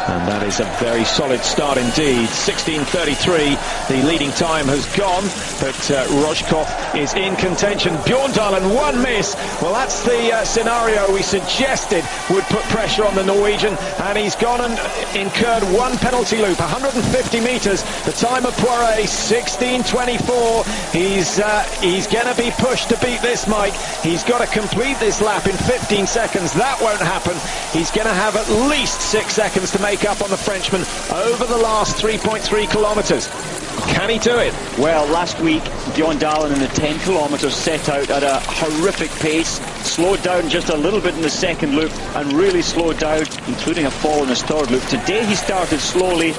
And that is a very solid start indeed. 16:33, the leading time has gone, but Rojkov is in contention. Bjorndalen, one miss. Well, that's the scenario we suggested would put pressure on the Norwegian, and he's gone and incurred one penalty loop, 150 metres. The time of Poiré, 16:24. He's going to be pushed to beat this, Mike. He's got to complete this lap in 15 seconds. That won't happen. He's going to have at least 6 seconds to make up on the Frenchman over the last 3.3 kilometres. Can he do it? Well, last week, Bjorndalen in the 10 kilometres set out at a horrific pace, slowed down just a little bit in the second loop, and really slowed down, including a fall in his third loop. Today he started slowly,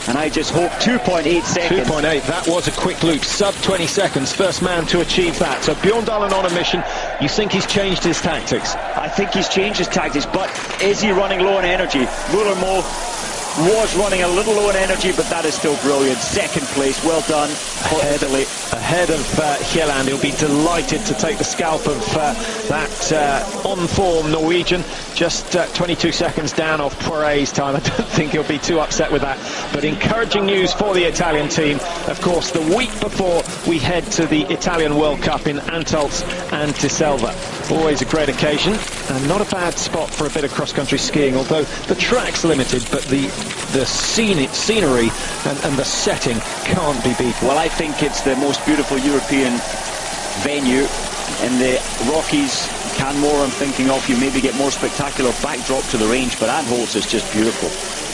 and I just hope 2.8 seconds. 2.8, that was a quick loop, sub 20 seconds, first man to achieve that. So Bjorndalen on a mission. You think he's changed his tactics? I think he's changed his tactics, but is he running low on energy? Mullermo was running a little low on energy, but that is still brilliant. Second place, well done. Ahead of Hjelland. He'll be delighted to take the scalp of that on-form Norwegian. Just 22 seconds down off Poiré's time. I don't think he'll be too upset with that. But encouraging news for the Italian team. Of course, the week before we head to the Italian World Cup in Antolz and Tiselva. Always a great occasion, and not a bad spot for a bit of cross-country skiing, although the track's limited, but the scenery and the setting can't be beaten. Well, I think it's the most beautiful European venue in the Rockies. Canmore, I'm thinking of, you maybe get more spectacular backdrop to the range, but Antholz is just beautiful.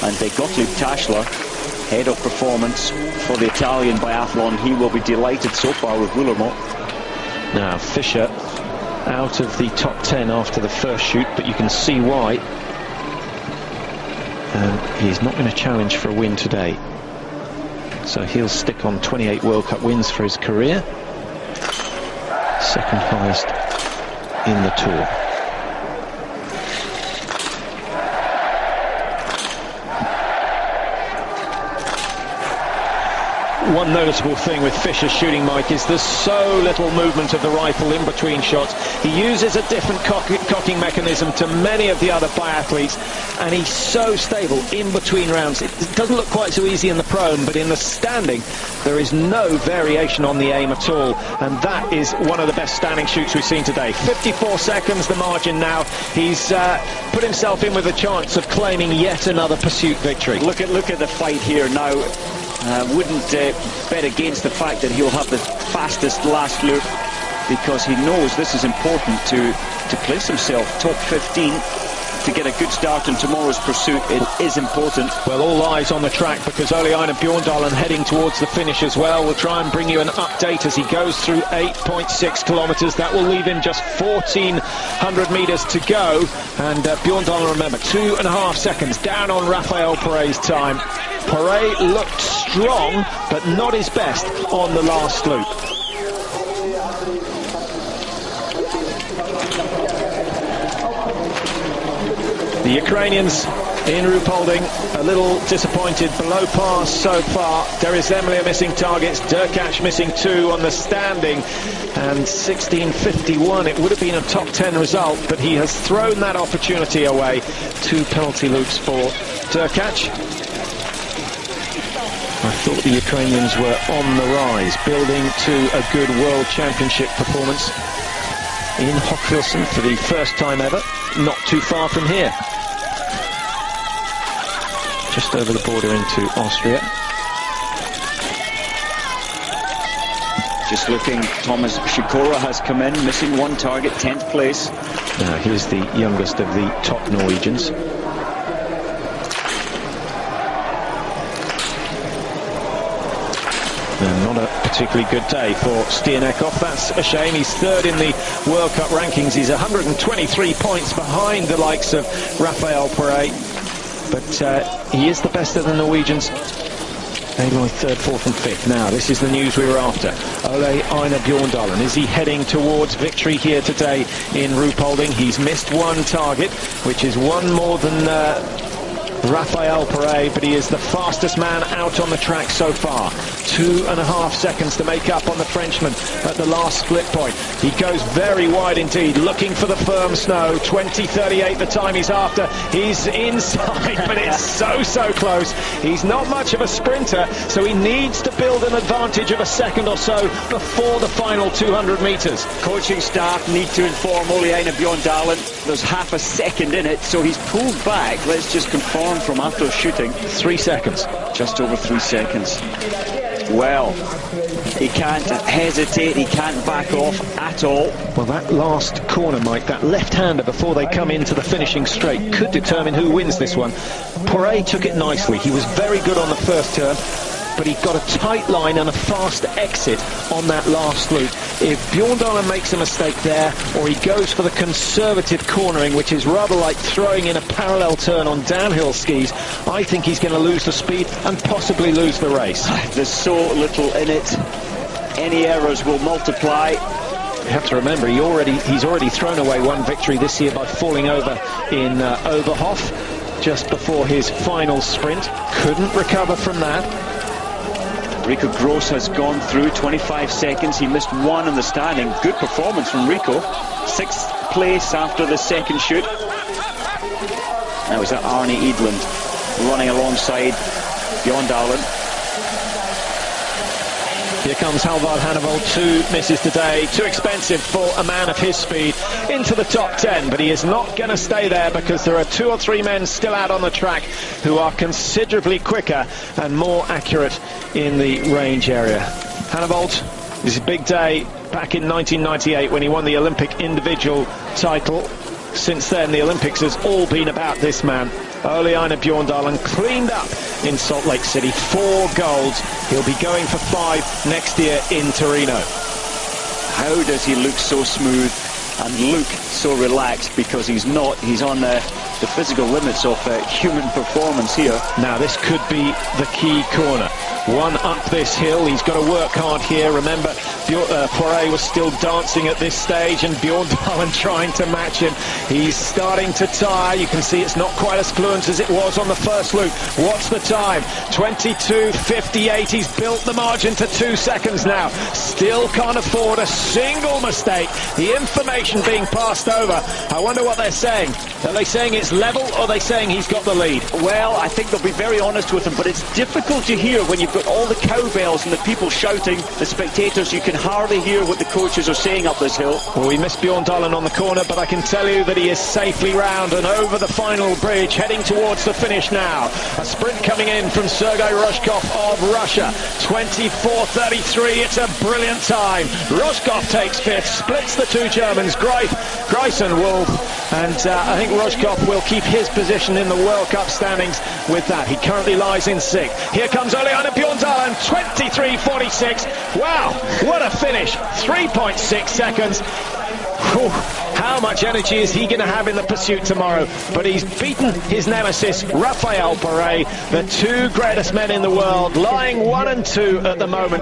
And Gottlieb Taschler, head of performance for the Italian biathlon, he will be delighted so far with Mullermo. Now, Fischer out of the top 10 after the first shoot, but you can see why. And he's not going to challenge for a win today. So he'll stick on 28 World Cup wins for his career. Second highest in the Tour. One noticeable thing with Fischer's shooting, Mike, is there's so little movement of the rifle in between shots. He uses a different cocking mechanism to many of the other biathletes, and he's so stable in between rounds. It doesn't look quite so easy in the prone, but in the standing, there is no variation on the aim at all, and that is one of the best standing shoots we've seen today. 54 seconds the margin now. He's put himself in with a chance of claiming yet another pursuit victory. Look at the fight here now. Wouldn't bet against the fact that he'll have the fastest last loop, because he knows this is important to place himself top 15 to get a good start in tomorrow's pursuit. It is important. Well, all eyes on the track, because Ole Einar Bjorndalen heading towards the finish as well. We'll try and bring you an update as he goes through 8.6 kilometres. That will leave him just 1,400 metres to go. And Bjorndalen, remember, 2.5 seconds down on Raphael Poiré's time. Poiré looked strong, but not his best on the last loop. The Ukrainians in Rupollding a little disappointed, below par so far. Darius Emily missing targets, Derkach missing 2 on the standing, and 16:51. It would have been a top 10 result, but he has thrown that opportunity away. 2 penalty loops for Derkach. I thought the Ukrainians were on the rise, building to a good World Championship performance in Hochfilzen for the first time ever, not too far from here. Just over the border into Austria. Just looking, Thomas Sikora has come in, missing 1 target, 10th place. Now here's the youngest of the top Norwegians. Not a particularly good day for Stiernekov. That's a shame. He's third in the World Cup rankings. He's 123 points behind the likes of Raphael Poiré. But he is the best of the Norwegians. Maybe third, fourth and fifth. Now, this is the news we were after. Ole Einar Bjorndalen. Is he heading towards victory here today in Rupollding? He's missed 1 target, which is 1 more than Raphael Perret, but he is the fastest man out on the track so far. 2.5 seconds to make up on the Frenchman at the last split point. He goes very wide indeed, looking for the firm snow. 20:38 the time he's after. He's inside, but it's so close. He's not much of a sprinter, so he needs to build an advantage of a second or so before the final 200 metres. Coaching staff need to inform Oleana Bjorndalen there's half a second in it, so he's pulled back. Let's just confirm from after shooting. 3 seconds. Just over 3 seconds. Well, he can't hesitate, he can't back off at all. Well, that last corner, Mike, that left-hander before they come into the finishing straight could determine who wins this one. Perret took it nicely. He was very good on the first turn, but he got a tight line and a fast exit on that last loop. If Bjorndalen makes a mistake there, or he goes for the conservative cornering, which is rather like throwing in a parallel turn on downhill skis, I think he's going to lose the speed and possibly lose the race. There's so little in it. Any errors will multiply. You have to remember, he's already thrown away one victory this year by falling over in Oberhof just before his final sprint. Couldn't recover from that. Rico Gross has gone through 25 seconds. He missed one in the standing. Good performance from Rico. 6th place after the second shoot. Now is that Arne Edlund running alongside Bjorndalen. Here comes Halvard Hannevald. 2 misses today. Too expensive for a man of his speed. Into the top 10, but he is not going to stay there because there are 2 or 3 men still out on the track who are considerably quicker and more accurate in the range area. Hannevald, this is a big day back in 1998 when he won the Olympic individual title. Since then, the Olympics has all been about this man. Oleana Bjorndalen cleaned up in Salt Lake City. 4 golds. He'll be going for 5 next year in Torino. How does he look so smooth and look so relaxed? Because he's not. He's on the physical limits of human performance here. Now this could be the key corner. One up this hill. He's got to work hard here. Remember, Poiré was still dancing at this stage and Bjorndalen trying to match him. He's starting to tire. You can see it's not quite as fluent as it was on the first loop. What's the time? 22:58. He's built the margin to 2 seconds now. Still can't afford a single mistake. The information being passed over. I wonder what they're saying. Are they saying it's level, or are they saying he's got the lead? Well, I think they'll be very honest with him, but it's difficult to hear when you've got all the cowbells and the people shouting, the spectators. You can hardly hear what the coaches are saying up this hill. Well, we missed Bjorndalen on the corner, but I can tell you that he is safely round and over the final bridge, heading towards the finish now. A sprint coming in from Sergei Roshkov of Russia. 24:33. It's a brilliant time. Roshkov takes 5th, splits the 2 Germans, Grice and Wolf, and I think Roshkov will keep his position in the World Cup standings with that. He currently lies in 6th. Here comes Oleana Bjorndalen, 23:46. Wow, what a finish. 3.6 seconds. Whew. How much energy is he going to have in the pursuit tomorrow? But he's beaten his nemesis, Raphael Perret, the 2 greatest men in the world, lying 1 and 2 at the moment.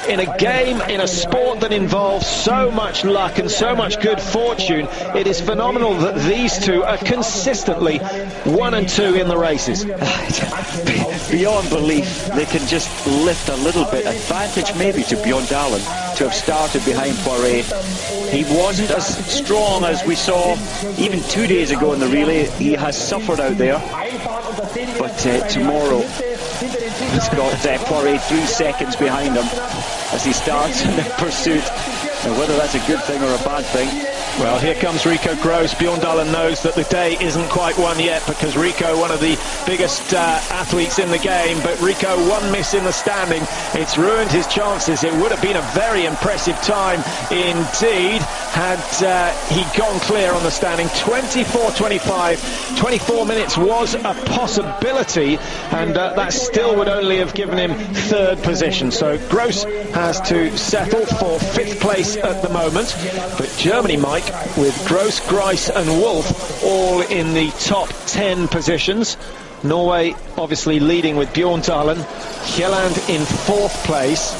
In a game, in a sport that involves so much luck and so much good fortune, it is phenomenal that these 2 are consistently 1 and 2 in the races. Beyond belief, they can just lift a little bit. Advantage maybe to Bjorndalen to have started behind Poiré. He wasn't as strong as we saw even 2 days ago in the relay. He has suffered out there. But tomorrow, he's got Poiré 3 seconds behind him as he starts in the pursuit. And whether that's a good thing or a bad thing. Well, here comes Rico Gross. Bjorndalen knows that the day isn't quite won yet because Rico, one of the biggest athletes in the game, but Rico 1 miss in the standing. It's ruined his chances. It would have been a very impressive time indeed had he gone clear on the standing. 24:25. 24 minutes was a possibility, and that still would only have given him 3rd position. So Gross has to settle for 5th place at the moment. But Germany, Mike, with Gross, Grice and Wolf all in the top 10 positions. Norway obviously leading with Bjorndalen. Kjelland in 4th place.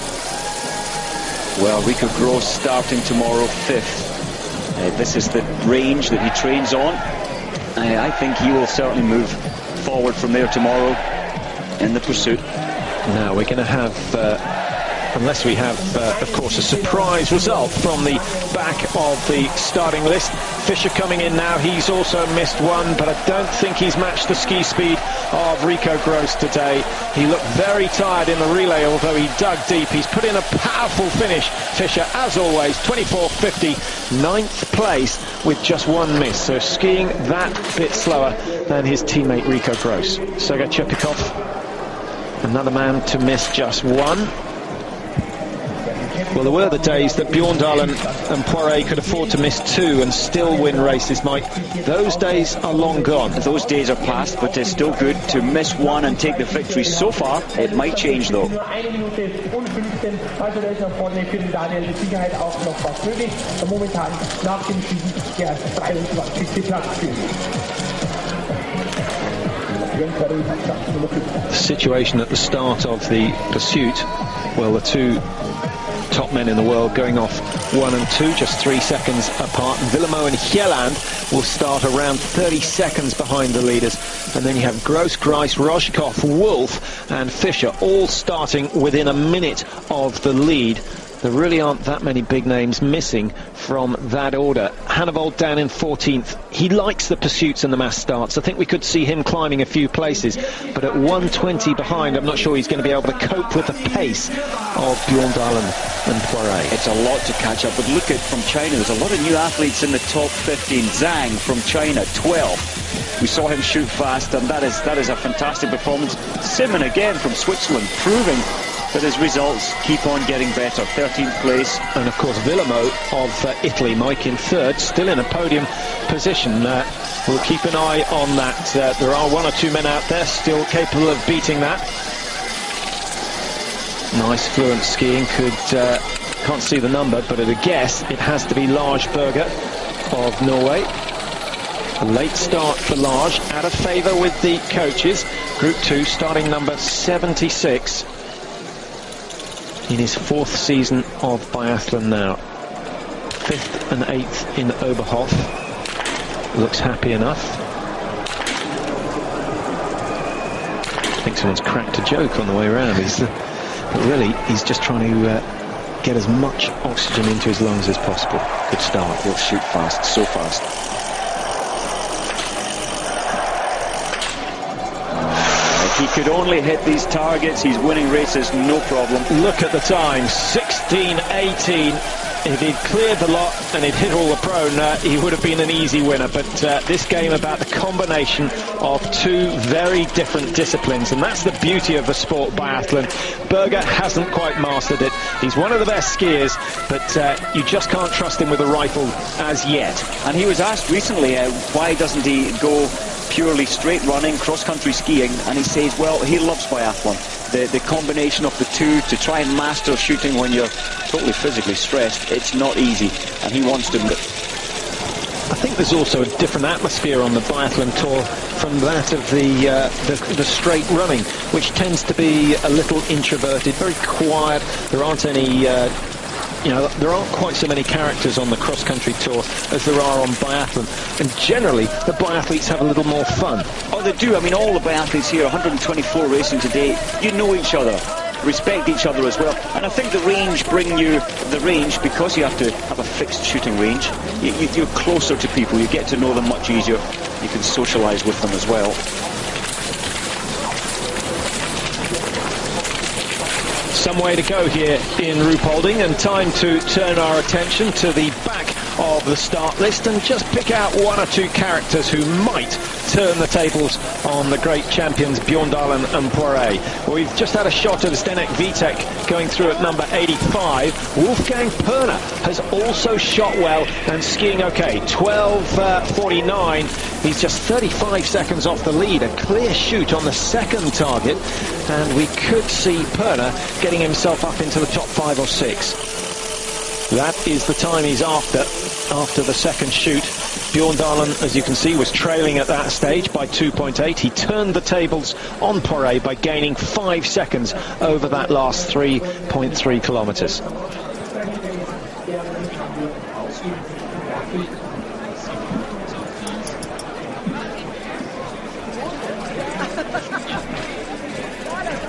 Well, Rico Gross starting tomorrow 5th. This is the range that he trains on. I think he will certainly move forward from there tomorrow in the pursuit. Now we're going to have, unless we have, of course, a surprise result from the back of the starting list. Fischer coming in now, he's also missed one, but I don't think he's matched the ski speed of Rico Gross today. He looked very tired in the relay, although he dug deep. He's put in a powerful finish, Fischer, as always, 24.50, 9th place with just one miss. So skiing that bit slower than his teammate Rico Gross. Sergei Chepikov, another man to miss just one. Well, there were the days that Bjorndalen and Poiré could afford to miss two and still win races, Mike. Those days are long gone. Those days are past, but it's still good to miss one and take the victory. So far, it might change though. The situation at the start of the pursuit, well, the two top men in the world going off 1 and 2, just 3 seconds apart. Villemo and Hjelland will start around 30 seconds behind the leaders, and then you have Gross, Grice, Rojkov, Wolf and Fischer all starting within a minute of the lead. There really aren't that many big names missing from that order. Hannevold down in 14th. He likes the pursuits and the mass starts. I think we could see him climbing a few places, but at 120 behind, I'm not sure he's going to be able to cope with the pace of Bjorndalen and Poiré. It's a lot to catch up, but look at from China, there's a lot of new athletes in the top 15. Zhang from China, 12. We saw him shoot fast, and that is a fantastic performance. Simon again from Switzerland, proving that his results keep on getting better. 13th place. And of course Villemo of Italy, Mike, in third, still in a podium position. We'll keep an eye on that. There are one or two men out there still capable of beating that. Nice fluent skiing. Can't see the number, but at a guess it has to be Lars Berger of Norway. A late start for Lars, out of favour with the coaches. Group 2, starting number 76. In his 4th season of biathlon now. 5th and 8th in Oberhof. Looks happy enough. I think someone's cracked a joke on the way around. But really, he's just trying to get as much oxygen into his lungs as possible. Good start. He'll shoot fast, so fast. He could only hit these targets. He's winning races, no problem. Look at the time, 16.18. If he'd cleared the lot and he'd hit all the prone, he would have been an easy winner. But this game about the combination of two very different disciplines, and that's the beauty of the sport biathlon. Berger hasn't quite mastered it. He's one of the best skiers, but you just can't trust him with a rifle as yet. And he was asked recently, why doesn't he go purely straight running, cross-country skiing, and he says, well, he loves biathlon. The combination of the two, to try and master shooting when you're totally physically stressed, it's not easy, and he wants to. I think there's also a different atmosphere on the biathlon tour from that of the straight running, which tends to be a little introverted, very quiet. There aren't any there aren't quite so many characters on the cross-country tour as there are on biathlon, and generally the biathletes have a little more fun. Oh, they do. I mean, all the biathletes here, 124 racing today, you know each other, respect each other as well, and I think the range because you have to have a fixed shooting range. You're closer to people, you get to know them much easier, you can socialise with them as well. Some way to go here in Rupollding, and time to turn our attention to the back of the start list and just pick out one or two characters who might turn the tables on the great champions Bjorndalen and Poiré. Well, we've just had a shot of Zdenek Vitek going through at number 85. Wolfgang Perner has also shot well and skiing okay. 12.49. He's just 35 seconds off the lead. A clear shoot on the second target, and we could see Perner getting himself up into the top 5 or 6. That is the time he's after the second shoot. Bjorndalen, as you can see, was trailing at that stage by 2.8. He turned the tables on Poiré by gaining 5 seconds over that last 3.3 kilometers.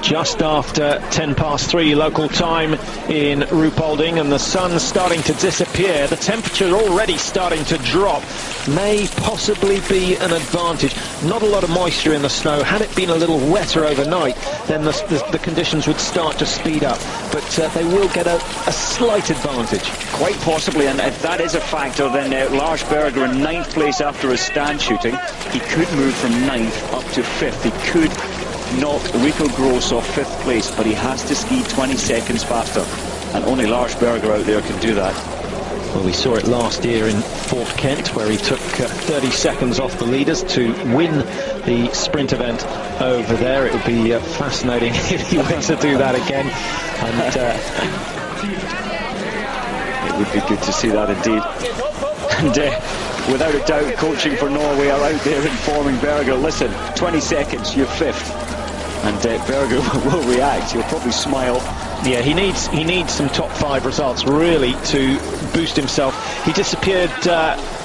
just after 3:10 local time in Rupolding, and the sun's starting to disappear. The temperature already starting to drop. May possibly be an advantage. Not a lot of moisture in the snow. Had it been a little wetter overnight, then the conditions would start to speed up. But they will get a slight advantage. Quite possibly, and if that is a factor, then Lars Berger in 9th place after his stand shooting. He could move from 9th up to 5th. He could knock Rico Gross off 5th place, but he has to ski 20 seconds faster. And only Lars Berger out there can do that. Well, we saw it last year in Fort Kent, where he took 30 seconds off the leaders to win the sprint event over there. It would be fascinating if he were to do that again. And it would be good to see that indeed. And without a doubt, coaching for Norway are out there informing Berger, listen, 20 seconds, you're 5th. And Berger will react. He'll probably smile. Yeah, he needs some top 5 results really to boost himself. He disappeared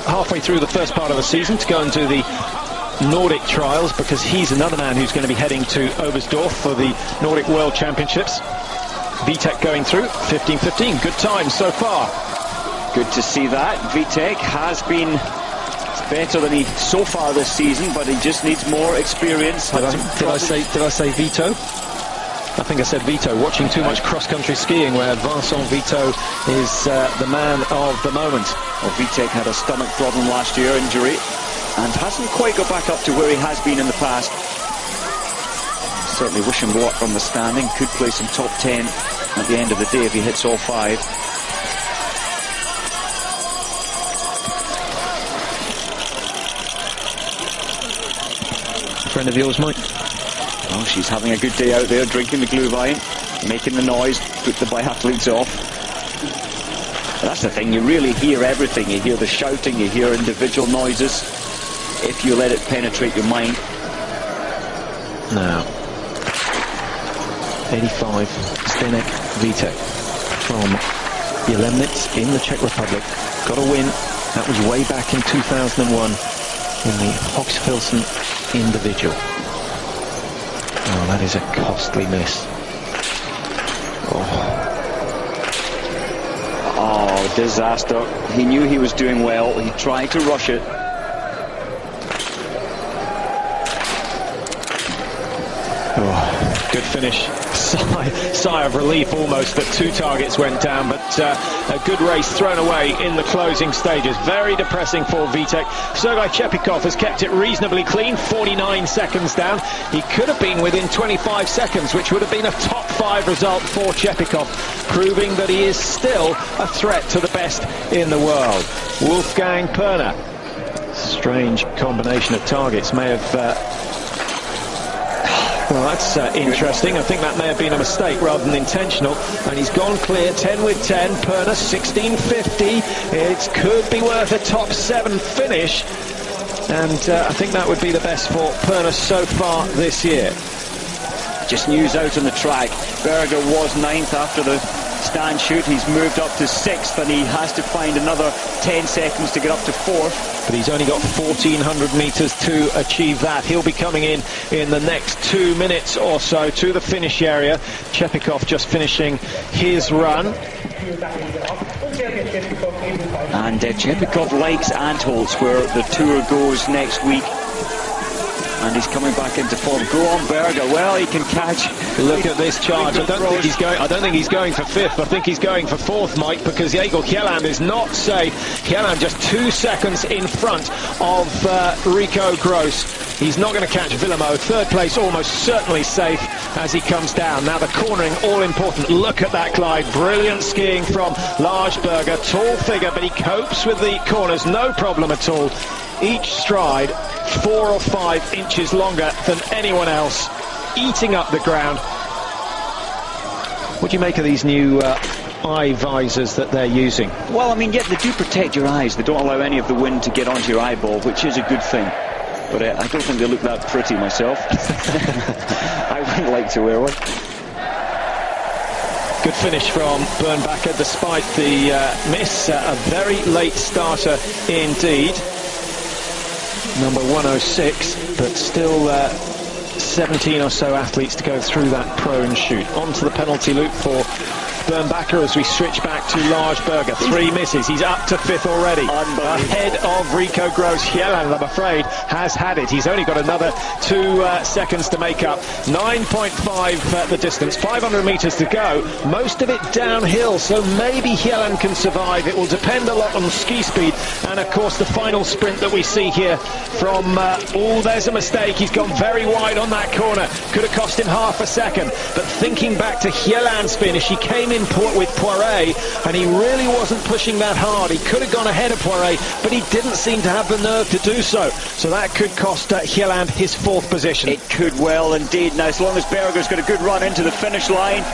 halfway through the first part of the season to go and do the Nordic trials, because he's another man who's going to be heading to Oberstdorf for the Nordic World Championships. Vitek going through 15:15. Good time so far. Good to see that. Vitek has been better than he so far this season, but he just needs more experience. Did I say Vito? I think I said Vito. Watching too much cross-country skiing, where Vincent Vito is the man of the moment. Well, Vitek had a stomach problem last year, injury, and hasn't quite got back up to where he has been in the past. Certainly wish him luck on the standing. Could play some top 10 at the end of the day if he hits all 5. Friend of yours, Mike? Oh, she's having a good day out there, drinking the Glühwein, making the noise, put the biathletes off. That's the thing, you really hear everything. You hear the shouting, you hear individual noises, if you let it penetrate your mind. Now, 85, Zdeněk Vitek from Jelemnitz in the Czech Republic. Got a win. That was way back in 2001 in the Hoxfilsen individual. Oh, that is a costly miss. Oh, disaster. He knew he was doing well. He tried to rush it. Oh, good finish. Sigh of relief almost that 2 targets went down, but a good race thrown away in the closing stages. Very depressing for Vitek. Sergei Chepikov has kept it reasonably clean, 49 seconds down. He could have been within 25 seconds, which would have been a top 5 result for Chepikov, proving that he is still a threat to the best in the world. Wolfgang Perner. Strange combination of targets. May have... Well, that's interesting. I think that may have been a mistake rather than intentional. And he's gone clear, 10 with 10. Perner, 16:50. It could be worth a top 7 finish. And I think that would be the best for Perner so far this year. Just news out on the track. Berger was 9th after the stand shoot. He's moved up to 6th, and he has to find another 10 seconds to get up to 4th. But he's only got 1,400 metres to achieve that. He'll be coming in the next 2 minutes or so to the finish area. Chepikov just finishing his run. And Chepikov likes Antholz, where the tour goes next week. And he's coming back into form. Go on, Berger. Well, he can catch. Look at this charge. I don't think he's going for 5th. I think he's going for 4th, Mike, because Egil Kjelland is not safe. Kjelland just 2 seconds in front of Rico Gross. He's not going to catch Villamo. 3rd place almost certainly safe as he comes down. Now the cornering, all important. Look at that glide. Brilliant skiing from Lars Berger. Tall figure, but he copes with the corners. No problem at all. Each stride 4 or 5 inches longer than anyone else, eating up the ground. What do you make of these new eye visors that they're using? Well, I mean, yeah, they do protect your eyes. They don't allow any of the wind to get onto your eyeball, which is a good thing. But I don't think they look that pretty myself. I wouldn't like to wear one. Good finish from Bernbacher despite the miss. A very late starter indeed. Number 106, but still 17 or so athletes to go through that prone shoot. Onto the penalty loop for Bernbacher as we switch back to Lars Berger. 3 misses. He's up to 5th already. Ahead of Rico Gross. Hjelland, I'm afraid, has had it. He's only got another 2 seconds to make up. 9.5 the distance. 500 meters to go. Most of it downhill, so maybe Hjelland can survive. It will depend a lot on ski speed. And, of course, the final sprint that we see here from... there's a mistake. He's gone very wide on that corner. Could have cost him half a second. But thinking back to Hjelland's finish, he came in with Poiré, and he really wasn't pushing that hard. He could have gone ahead of Poiré, but he didn't seem to have the nerve to do so. So that could cost Hjelland his 4th position. It could well indeed. Now, as long as Berger's got a good run into the finish line,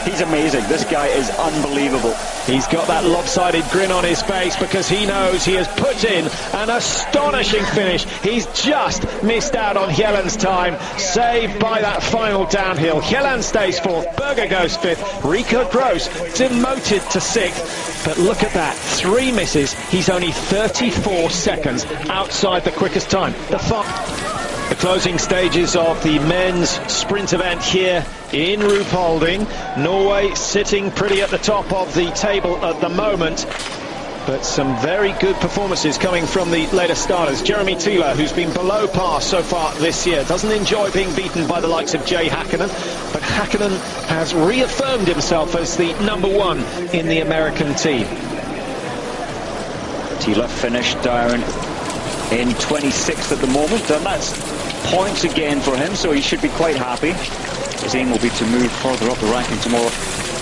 he's amazing. This guy is unbelievable. He's got that lopsided grin on his face because he knows he has put in an astonishing finish. He's just missed out on Hjelland's time, saved by that final downhill. Hjelland stays 4th, Berger goes 5th, Rico Gross demoted to 6th. But look at that, 3 misses. He's only 34 seconds outside the quickest time. The closing stages of the men's sprint event here in Rupolding. Norway sitting pretty at the top of the table at the moment. But some very good performances coming from the later starters. Jeremy Thiele, who's been below par so far this year, doesn't enjoy being beaten by the likes of Jay Hakkinen, but Hakkinen has reaffirmed himself as the #1 in the American team. Thiele finished down in 26th at the moment, and that's points again for him, so he should be quite happy. His aim will be to move further up the ranking tomorrow.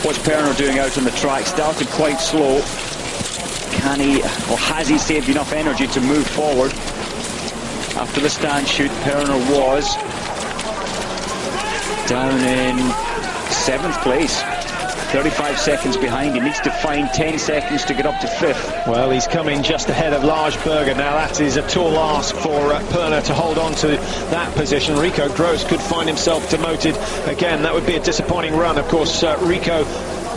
What's Perner doing out on the track? Started quite slow. Can he, or has he saved enough energy to move forward? After the stand shoot, Perner was down in 7th place. 35 seconds behind. He needs to find 10 seconds to get up to 5th. Well, he's coming just ahead of Lars Berger. Now, that is a tall ask for Perner to hold on to that position. Rico Gross could find himself demoted again. That would be a disappointing run. Of course, Rico,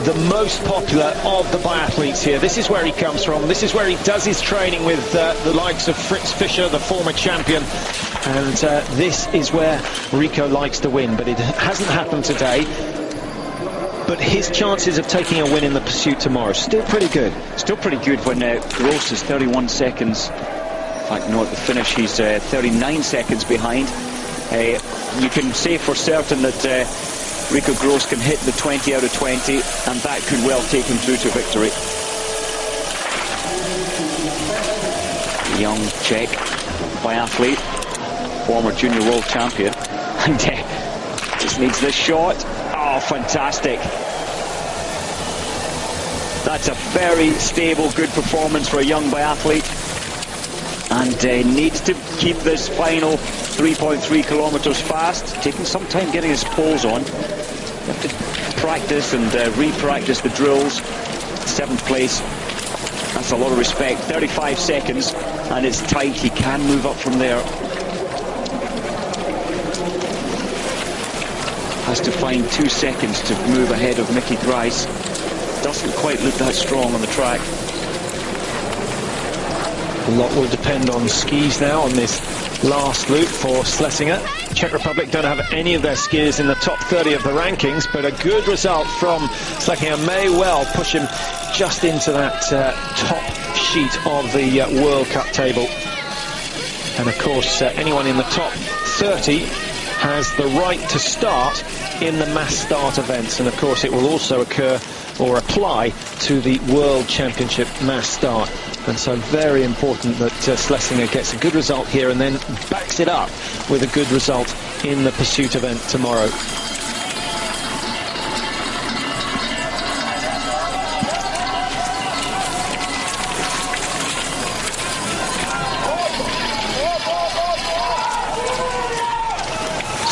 the most popular of the biathletes here. This is where he comes from. This is where he does his training with the likes of Fritz Fischer, the former champion. And this is where Rico likes to win. But it hasn't happened today. But his chances of taking a win in the pursuit tomorrow still pretty good. Still pretty good when Gross is 31 seconds. In fact, no, at the finish he's 39 seconds behind. You can say for certain that Rico Gross can hit the 20 out of 20, and that could well take him through to victory. Young Czech biathlete, former junior world champion, and just needs this shot. Oh, fantastic. That's a very stable, good performance for a young biathlete. And needs to keep this final 3.3 kilometers fast. Taking some time getting his poles on. You have to practice and re-practice the drills. 7th place. That's a lot of respect. 35 seconds, and it's tight. He can move up from there. Has to find 2 seconds to move ahead of Mickey Grice. Doesn't quite look that strong on the track. A lot will depend on skis now on this last loop for Schlesinger. Czech Republic don't have any of their skiers in the top 30 of the rankings, but a good result from Schlesinger may well push him just into that top sheet of the World Cup table. And of course, anyone in the top 30 has the right to start in the mass start events, and of course it will also occur or apply to the World Championship mass start. And so very important that Schlesinger gets a good result here and then backs it up with a good result in the pursuit event tomorrow.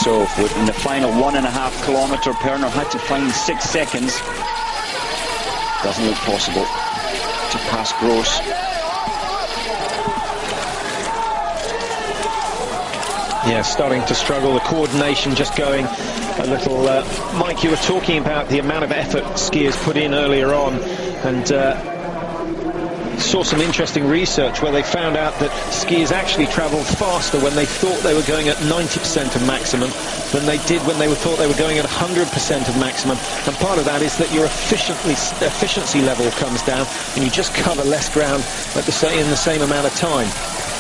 So in the final 1.5 kilometer, Perner had to find 6 seconds. Doesn't look possible to pass Gross. Yeah, starting to struggle. The coordination just going a little... Mike, you were talking about the amount of effort skiers put in earlier on, and saw some interesting research where they found out that skiers actually travel faster when they thought they were going at 90% of maximum than they did when they thought they were going at 100% of maximum. And part of that is that your efficiency level comes down and you just cover less ground at in the same amount of time.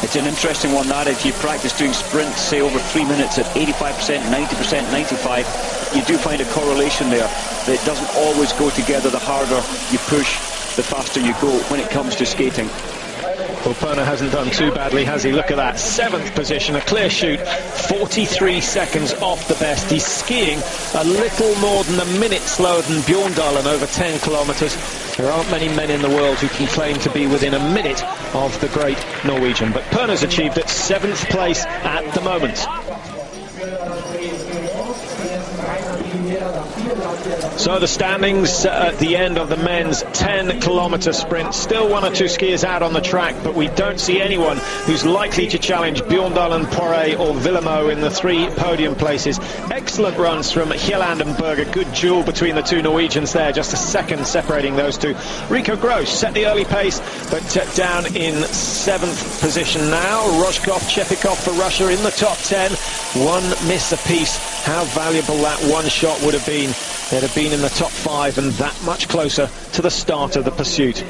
It's an interesting one, that if you practice doing sprints, say over 3 minutes at 85%, 90%, 95%, you do find a correlation there. That it doesn't always go together. The harder you push, the faster you go when it comes to skating. Well, Perna hasn't done too badly, has he? Look at that, 7th position, a clear shoot, 43 seconds off the best. He's skiing a little more than a minute slower than Bjorndalen over 10 kilometres. There aren't many men in the world who can claim to be within a minute of the great Norwegian. But Perna's achieved at 7th place at the moment. So the standings at the end of the men's 10-kilometre sprint. Still 1 or 2 skiers out on the track, but we don't see anyone who's likely to challenge Bjorndalen, Poiré or Villemo in the 3 podium places. Excellent runs from Hjelland and Berger. Good duel between the 2 Norwegians there. Just a second separating those 2. Rico Gross set the early pace, but down in 7th position now. Rozhkov, Chepikov for Russia in the top 10. 1 miss apiece. How valuable that one shot would have been. They'd have been in the top 5 and that much closer to the start of the pursuit.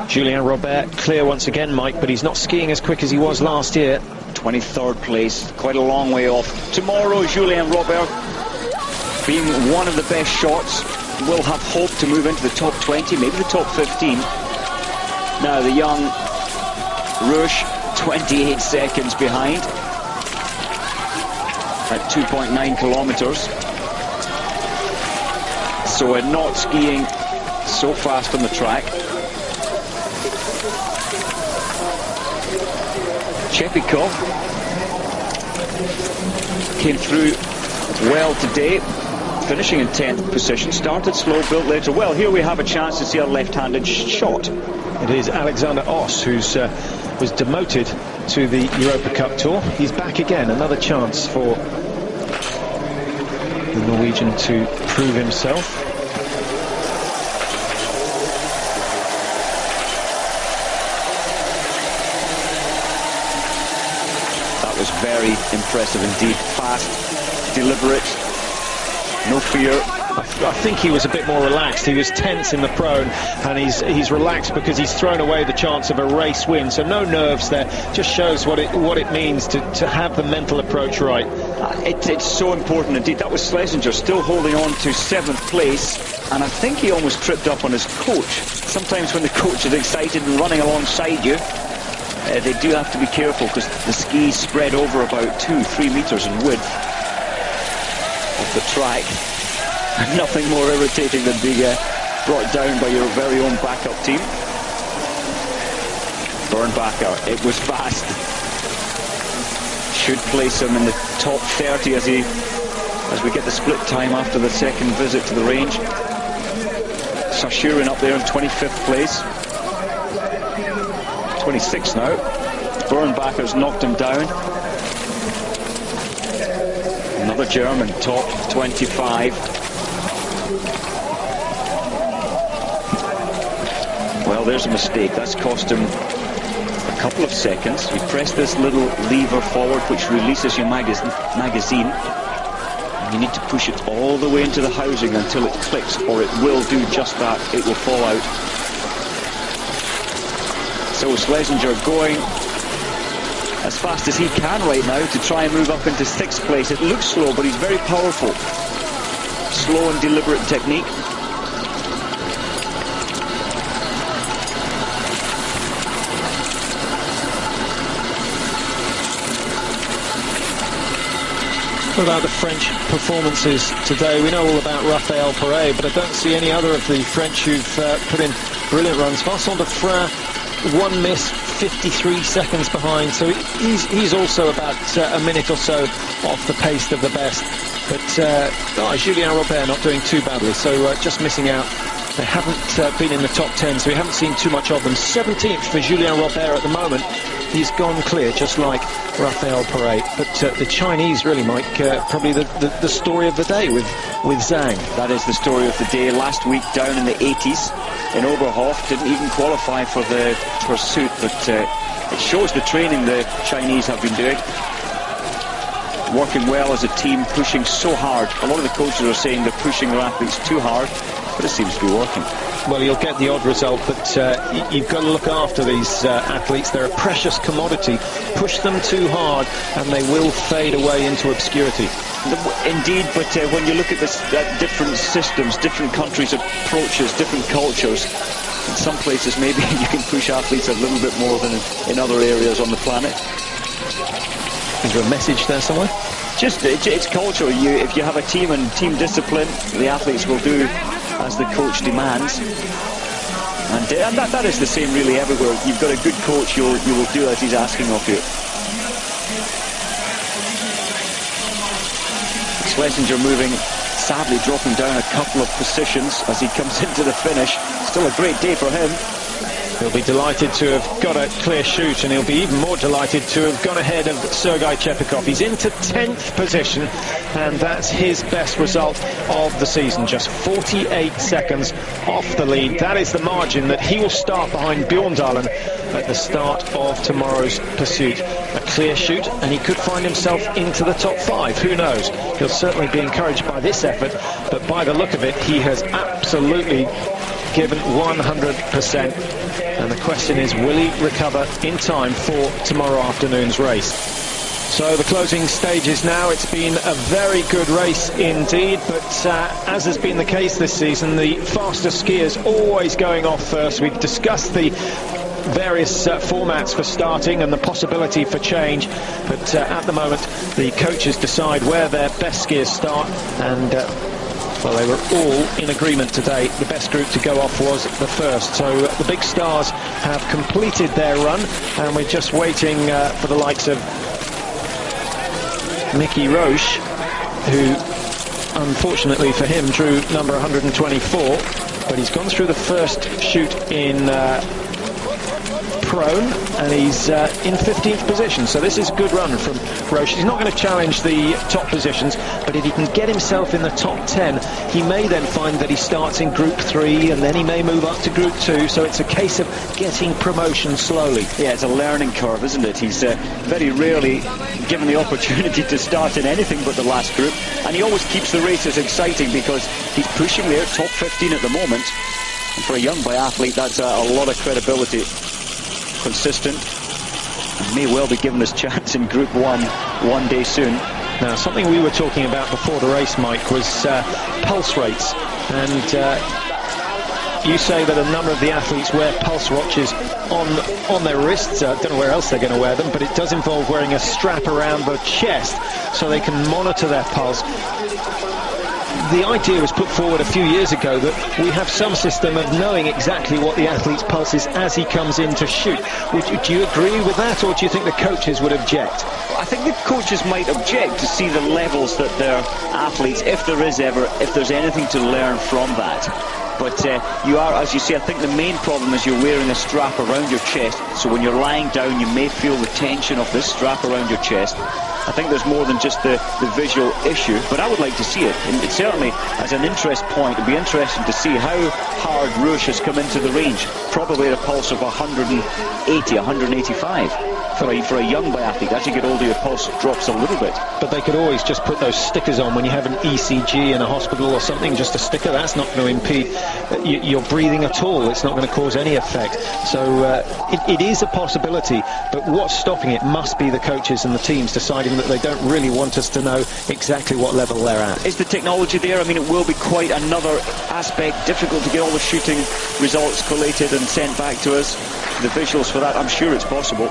Julien Robert clear once again, Mike, but he's not skiing as quick as he was last year. 23rd place, quite a long way off. Tomorrow, Julien Robert, being one of the best shots, will have hope to move into the top 20, maybe the top 15. Now the young Rush, 28 seconds behind at 2.9 kilometers. So not skiing so fast on the track. Chepikov came through well today, finishing in 10th position. Started slow, built later. Well, here we have a chance to see a left-handed shot. It is Alexander Oss who's was demoted to the Europa Cup Tour. He's back again, another chance for the Norwegian to prove himself. That was very impressive indeed. Fast, deliberate, no fear. I think he was a bit more relaxed. He was tense in the prone, and he's relaxed because he's thrown away the chance of a race win. So no nerves there. Just shows what it means to have the mental approach right. It's so important indeed. That was Schlesinger still holding on to 7th place, and I think he almost tripped up on his coach. Sometimes when the coach is excited and running alongside you, they do have to be careful because the skis spread over about 2-3 meters in width of the track. Nothing more irritating than being brought down by your very own backup team. Bernbacher, it was fast. Should place him in the top 30 as we get the split time after the second visit to the range. Sashurin up there in 25th place. 26 now. Bernbacher's knocked him down. Another German, top 25. Well, there's a mistake. That's cost him a couple of seconds. You press this little lever forward which releases your magazine. And you need to push it all the way into the housing until it clicks, or it will do just that. It will fall out. So Schlesinger going as fast as he can right now to try and move up into 6th place. It looks slow, but he's very powerful. Slow and deliberate technique. What about the French performances today? We know all about Raphael Poiré, but I don't see any other of the French who've put in brilliant runs. Vincent de Frein, 1 miss, 53 seconds behind, so he's also about a minute or so off the pace of the best. But Julien Robert not doing too badly, so just missing out They haven't been in the top 10, so we haven't seen too much of them. 17th for Julien Robert at the moment. He's gone clear, just like Raphael Perret. But the Chinese really, Mike, probably the story of the day with Zhang. That is the story of the day. Last week down in the 80s in Oberhof, didn't even qualify for the pursuit, but it shows the training the Chinese have been doing. Working well as a team, pushing so hard. A lot of the coaches are saying they're pushing their athletes too hard, but it seems to be working. Well, you'll get the odd result, but you've got to look after these athletes. They're a precious commodity. Push them too hard and they will fade away into obscurity. Indeed, but when you look at this, different systems, different countries' approaches, different cultures, in some places maybe you can push athletes a little bit more than in other areas on the planet. Is there a message there somewhere? Just it's culture. If you have a team and team discipline, the athletes will do as the coach demands, and that is the same really everywhere. You've got a good coach, you will do as he's asking of you. Schlesinger moving, sadly dropping down a couple of positions as he comes into the finish. Still a great day for him. He'll be delighted to have got a clear shoot, and he'll be even more delighted to have gone ahead of Sergei Chepikov. He's into 10th position, and that's his best result of the season. Just 48 seconds off the lead. That is the margin that he will start behind Bjorndalen at the start of tomorrow's pursuit. A clear shoot, and he could find himself into the top 5. Who knows? He'll certainly be encouraged by this effort, but by the look of it, he has absolutely given 100%. And the question is, will he recover in time for tomorrow afternoon's race? So the closing stages now. It's been a very good race indeed, but as has been the case this season, the faster skiers always going off first. We've discussed the various formats for starting and the possibility for change, but at the moment the coaches decide where their best skiers start, and well, they were all in agreement today. The best group to go off was the first. So the big stars have completed their run, and we're just waiting for the likes of Mickey Roche, who unfortunately for him drew number 124, but he's gone through the first shoot in prone, and he's in 15th position. So this is a good run from Roche. He's not going to challenge the top positions, but if he can get himself in the top 10, he may then find that he starts in group 3, and then he may move up to group 2. So it's a case of getting promotion slowly. Yeah, it's a learning curve, isn't it? He's very rarely given the opportunity to start in anything but the last group, and he always keeps the races exciting because he's pushing there, top 15 at the moment. And for a young biathlete, that's a lot of credibility. Consistent, and may well be given his chance in Group 1 one day soon. Now, something we were talking about before the race, Mike, was pulse rates, and you say that a number of the athletes wear pulse watches on their wrists. I don't know where else they're going to wear them, but it does involve wearing a strap around the chest so they can monitor their pulse. The idea was put forward a few years ago that we have some system of knowing exactly what the athlete's pulse is as he comes in to shoot. Do you agree with that, or do you think the coaches would object? I think the coaches might object to see the levels that their athletes, if there's anything to learn from that. But you are, as you say, I think the main problem is you're wearing a strap around your chest, so when you're lying down you may feel the tension of this strap around your chest. I think there's more than just the visual issue, but I would like to see it. And it's certainly, as an interest point, it'd be interesting to see how hard Roche has come into the range. Probably at a pulse of 180, 185. For a young biathlete, as you get older, your pulse drops a little bit. But they could always just put those stickers on when you have an ECG in a hospital or something, just a sticker. That's not going to impede your breathing at all. It's not going to cause any effect. So it is a possibility, but what's stopping it must be the coaches and the teams deciding that they don't really want us to know exactly what level they're at. Is the technology there? I mean, it will be quite another aspect. Difficult to get all the shooting results collated and sent back to us. The visuals for that, I'm sure it's possible.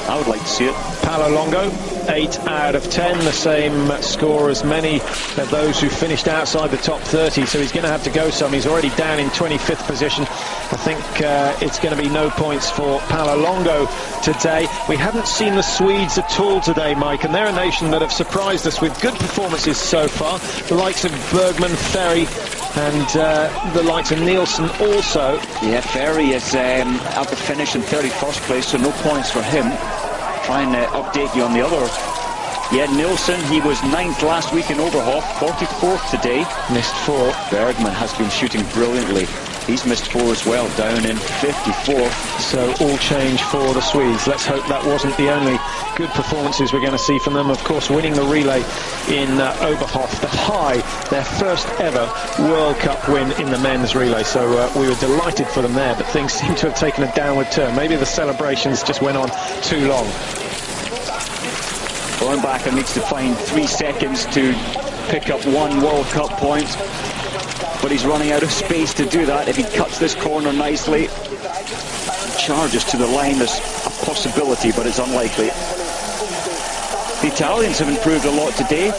I would like to see it. Paolo Longo, 8 out of 10, the same score as many of those who finished outside the top 30, so he's going to have to go some. He's already down in 25th position. I think it's going to be no points for Paolo Longo today. We haven't seen the Swedes at all today, Mike, and they're a nation that have surprised us with good performances so far. The likes of Bergman, Ferry, and the likes of Nielsen also. Yeah, Ferry is at the finish in 31st place, so no points for him. Try and update you on the other. Yeah, Nielsen, he was 9th last week in Oberhof, 44th today. Missed 4. Bergman has been shooting brilliantly. He's missed 4 as well, down in 54th. So all change for the Swedes. Let's hope that wasn't the only good performances we're going to see from them. Of course, winning the relay in Oberhof, the high, their first ever World Cup win in the men's relay. So we were delighted for them there, but things seem to have taken a downward turn. Maybe the celebrations just went on too long. Bernbacher needs to find 3 seconds to pick up 1 World Cup point, but he's running out of space to do that. If he cuts this corner nicely, charges to the line, there's a possibility, but it's unlikely. The Italians have improved a lot today.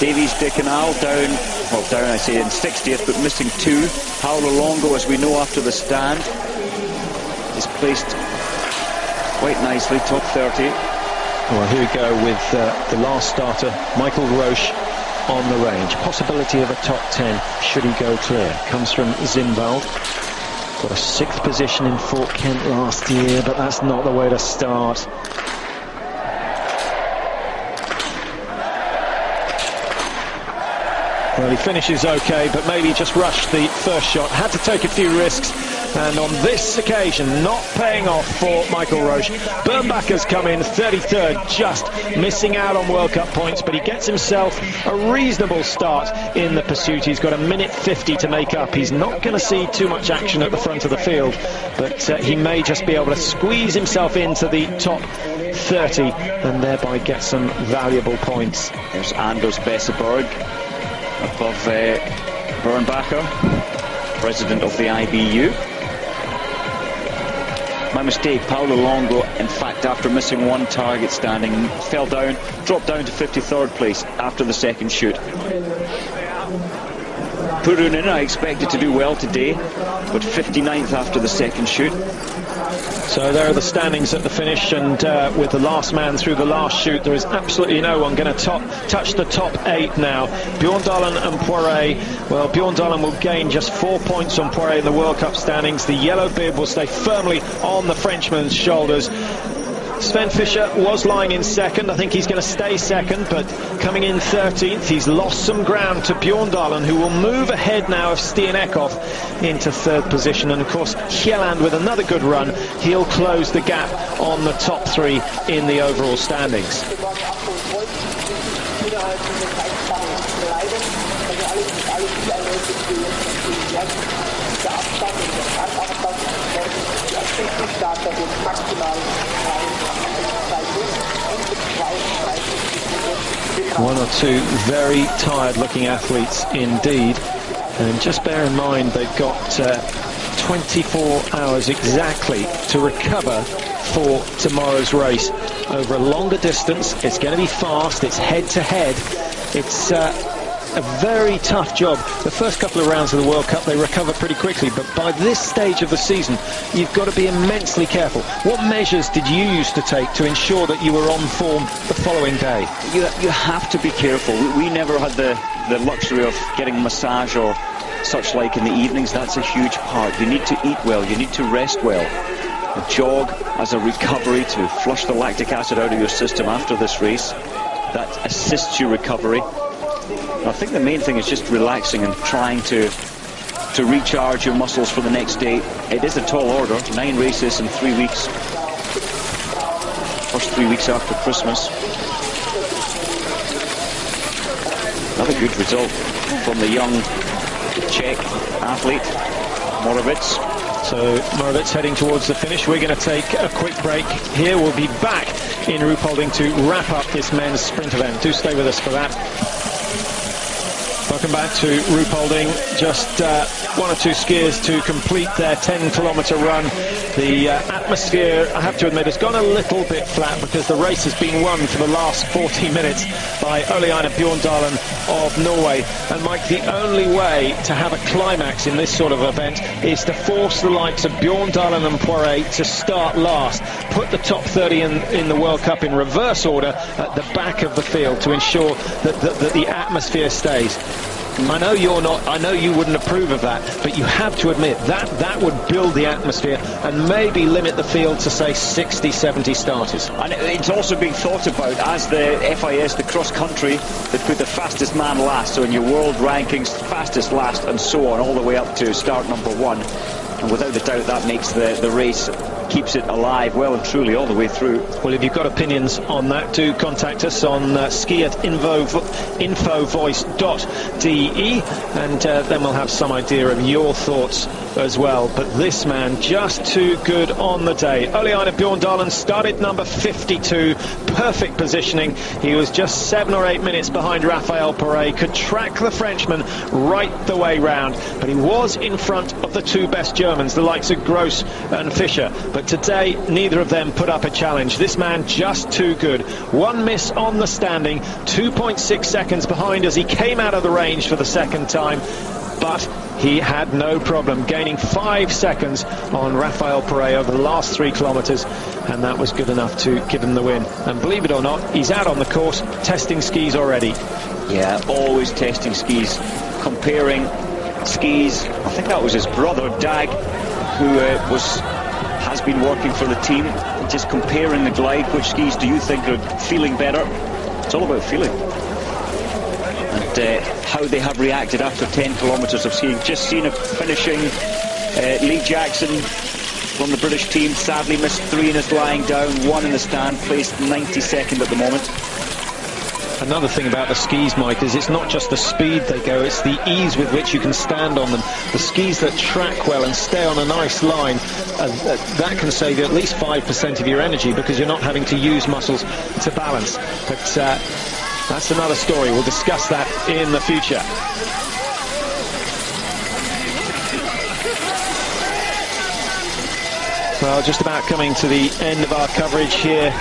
Davies de Canal down I say in 60th, but missing 2. Paolo Longo, as we know after the stand, is placed quite nicely, top 30. Well, here we go with the last starter, Michael Roche, on the range. Possibility of a top 10 should he go clear. Comes from Zimwald. Got a 6th position in Fort Kent last year, but that's not the way to start. Well, he finishes okay, but maybe just rushed the first shot. Had to take a few risks, and on this occasion, not paying off for Michael Roche. Bernbacher's come in 33rd, just missing out on World Cup points, but he gets himself a reasonable start in the pursuit. He's got a minute 50 to make up. He's not going to see too much action at the front of the field, but he may just be able to squeeze himself into the top 30 and thereby get some valuable points. There's Anders Besseberg above Bernbacher, president of the IBU. My mistake, Paolo Longo, in fact, after missing 1 target standing, fell down, dropped down to 53rd place after the second shoot. Purunen, I expected to do well today, but 59th after the second shoot. So there are the standings at the finish, and with the last man through the last shoot, there is absolutely no one going to touch the top 8 now. Bjorndalen and Poiré. Well, Bjorndalen will gain just 4 points on Poiré in the World Cup standings. The yellow bib will stay firmly on the Frenchman's shoulders. Sven Fischer was lying in 2nd. I think he's going to stay 2nd, but coming in 13th, he's lost some ground to Bjorndalen, who will move ahead now of Stian Eckhoff into 3rd position. And of course, Kjelland with another good run, he'll close the gap on the top 3 in the overall standings. One or two very tired looking athletes indeed, and just bear in mind they've got 24 hours exactly to recover for tomorrow's race. Over a longer distance, it's going to be fast, it's head to head, it's a very tough job. The first couple of rounds of the World Cup they recover pretty quickly, but by this stage of the season you've got to be immensely careful. What measures did you used to take to ensure that you were on form the following day? You have to be careful. We never had the luxury of getting massage or such like in the evenings. That's a huge part. You need to eat well, you need to rest well. A jog as a recovery to flush the lactic acid out of your system after this race. That assists your recovery. I think the main thing is just relaxing and trying to recharge your muscles for the next day. It is a tall order, 9 races in 3 weeks. First 3 weeks after Christmas. Another good result from the young Czech athlete, Moravec. So Moravec heading towards the finish. We're going to take a quick break here. We'll be back in Rupollding to wrap up this men's sprint event. Do stay with us for that. Welcome back to Rupollding. Just 1 or 2 skiers to complete their 10-kilometre run. The atmosphere, I have to admit, has gone a little bit flat because the race has been won for the last 40 minutes by Ole Einar Bjorndalen of Norway. And Mike, the only way to have a climax in this sort of event is to force the likes of Bjorndalen and Poiré to start last. Put the top 30 in the World Cup in reverse order at the back of the field to ensure that the atmosphere stays. I know you're not, I know you wouldn't approve of that, but you have to admit that would build the atmosphere and maybe limit the field to, say, 60, 70 starters. And it's also being thought about as the FIS, the cross-country, that put the fastest man last, so in your world rankings, fastest last, and so on, all the way up to start number 1. And without a doubt, that makes the race, keeps it alive well and truly all the way through. Well, if you've got opinions on that, do contact us on ski@infovoice.de, and then we'll have some idea of your thoughts as well. But this man, just too good on the day. Ole Einar Bjorndalen started number 52, perfect positioning. He was just 7 or 8 minutes behind Raphael Perret, could track the Frenchman right the way round, but he was in front of the 2 best Germans, the likes of Gross and Fischer. But today, neither of them put up a challenge. This man just too good. 1 miss on the standing, 2.6 seconds behind as he came out of the range for the second time. But he had no problem gaining 5 seconds on Raphael Perret over the last 3 kilometres, and that was good enough to give him the win. And believe it or not, he's out on the course testing skis already. Yeah, always testing skis, comparing skis. I think that was his brother Dag, who has been working for the team, just comparing the glide. Which skis do you think are feeling better? It's all about feeling. And how they have reacted after 10 kilometres of skiing. Just seen it finishing. Lee Jackson from the British team sadly missed 3 in his lying down, 1 in the stand, placed 92nd at the moment. Another thing about the skis, Mike, is it's not just the speed they go, it's the ease with which you can stand on them. The skis that track well and stay on a nice line, that can save you at least 5% of your energy because you're not having to use muscles to balance. But that's another story. We'll discuss that in the future. Well, just about coming to the end of our coverage here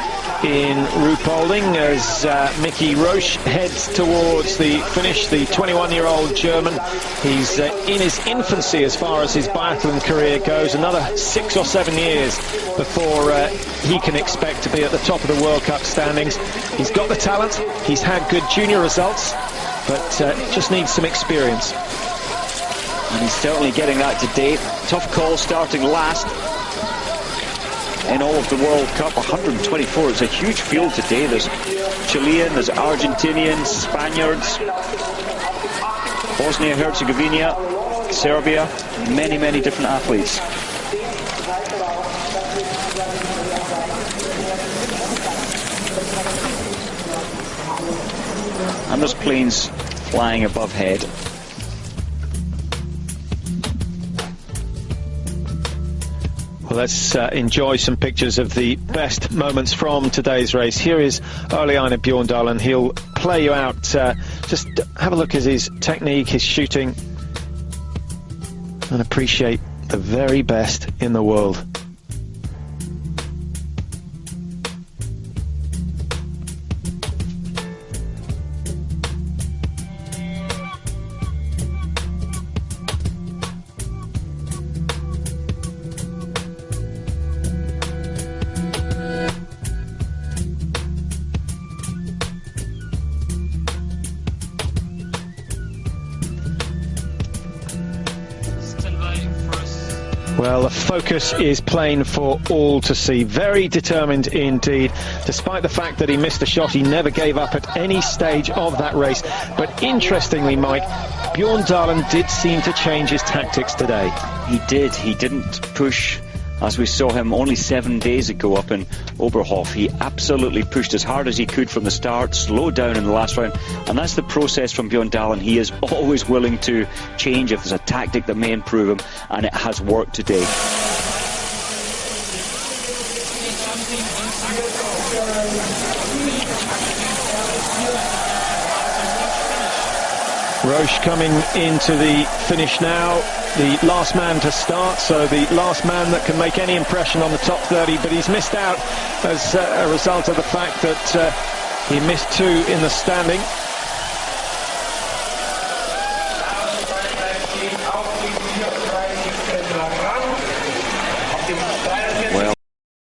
in Rupolding as Mickey Roche heads towards the finish, the 21-year-old German. He's in his infancy as far as his biathlon career goes. Another 6 or 7 years before he can expect to be at the top of the World Cup standings. He's got the talent, he's had good junior results, but just needs some experience. And he's certainly getting that today. Tough call starting last in all of the World Cup. 124, it's a huge field today. There's Chilean, there's Argentinians, Spaniards, Bosnia-Herzegovina, Serbia, many different athletes. And there's planes flying above head. Well, let's enjoy some pictures of the best moments from today's race. Here is Ole Einar Bjorndalen. He'll play you out. Just have a look at his technique, his shooting, and appreciate the very best in the world. Well, the focus is plain for all to see. Very determined indeed. Despite the fact that he missed a shot, he never gave up at any stage of that race. But interestingly, Mike, Bjorndalen did seem to change his tactics today. He did. He didn't push as we saw him only 7 days ago up in Oberhof. He absolutely pushed as hard as he could from the start, slowed down in the last round, and that's the process from Bjorndalen. He is always willing to change if there's a tactic that may improve him, and it has worked today. Roche coming into the finish now, the last man to start, so the last man that can make any impression on the top 30, but he's missed out as a result of the fact that he missed 2 in the standing.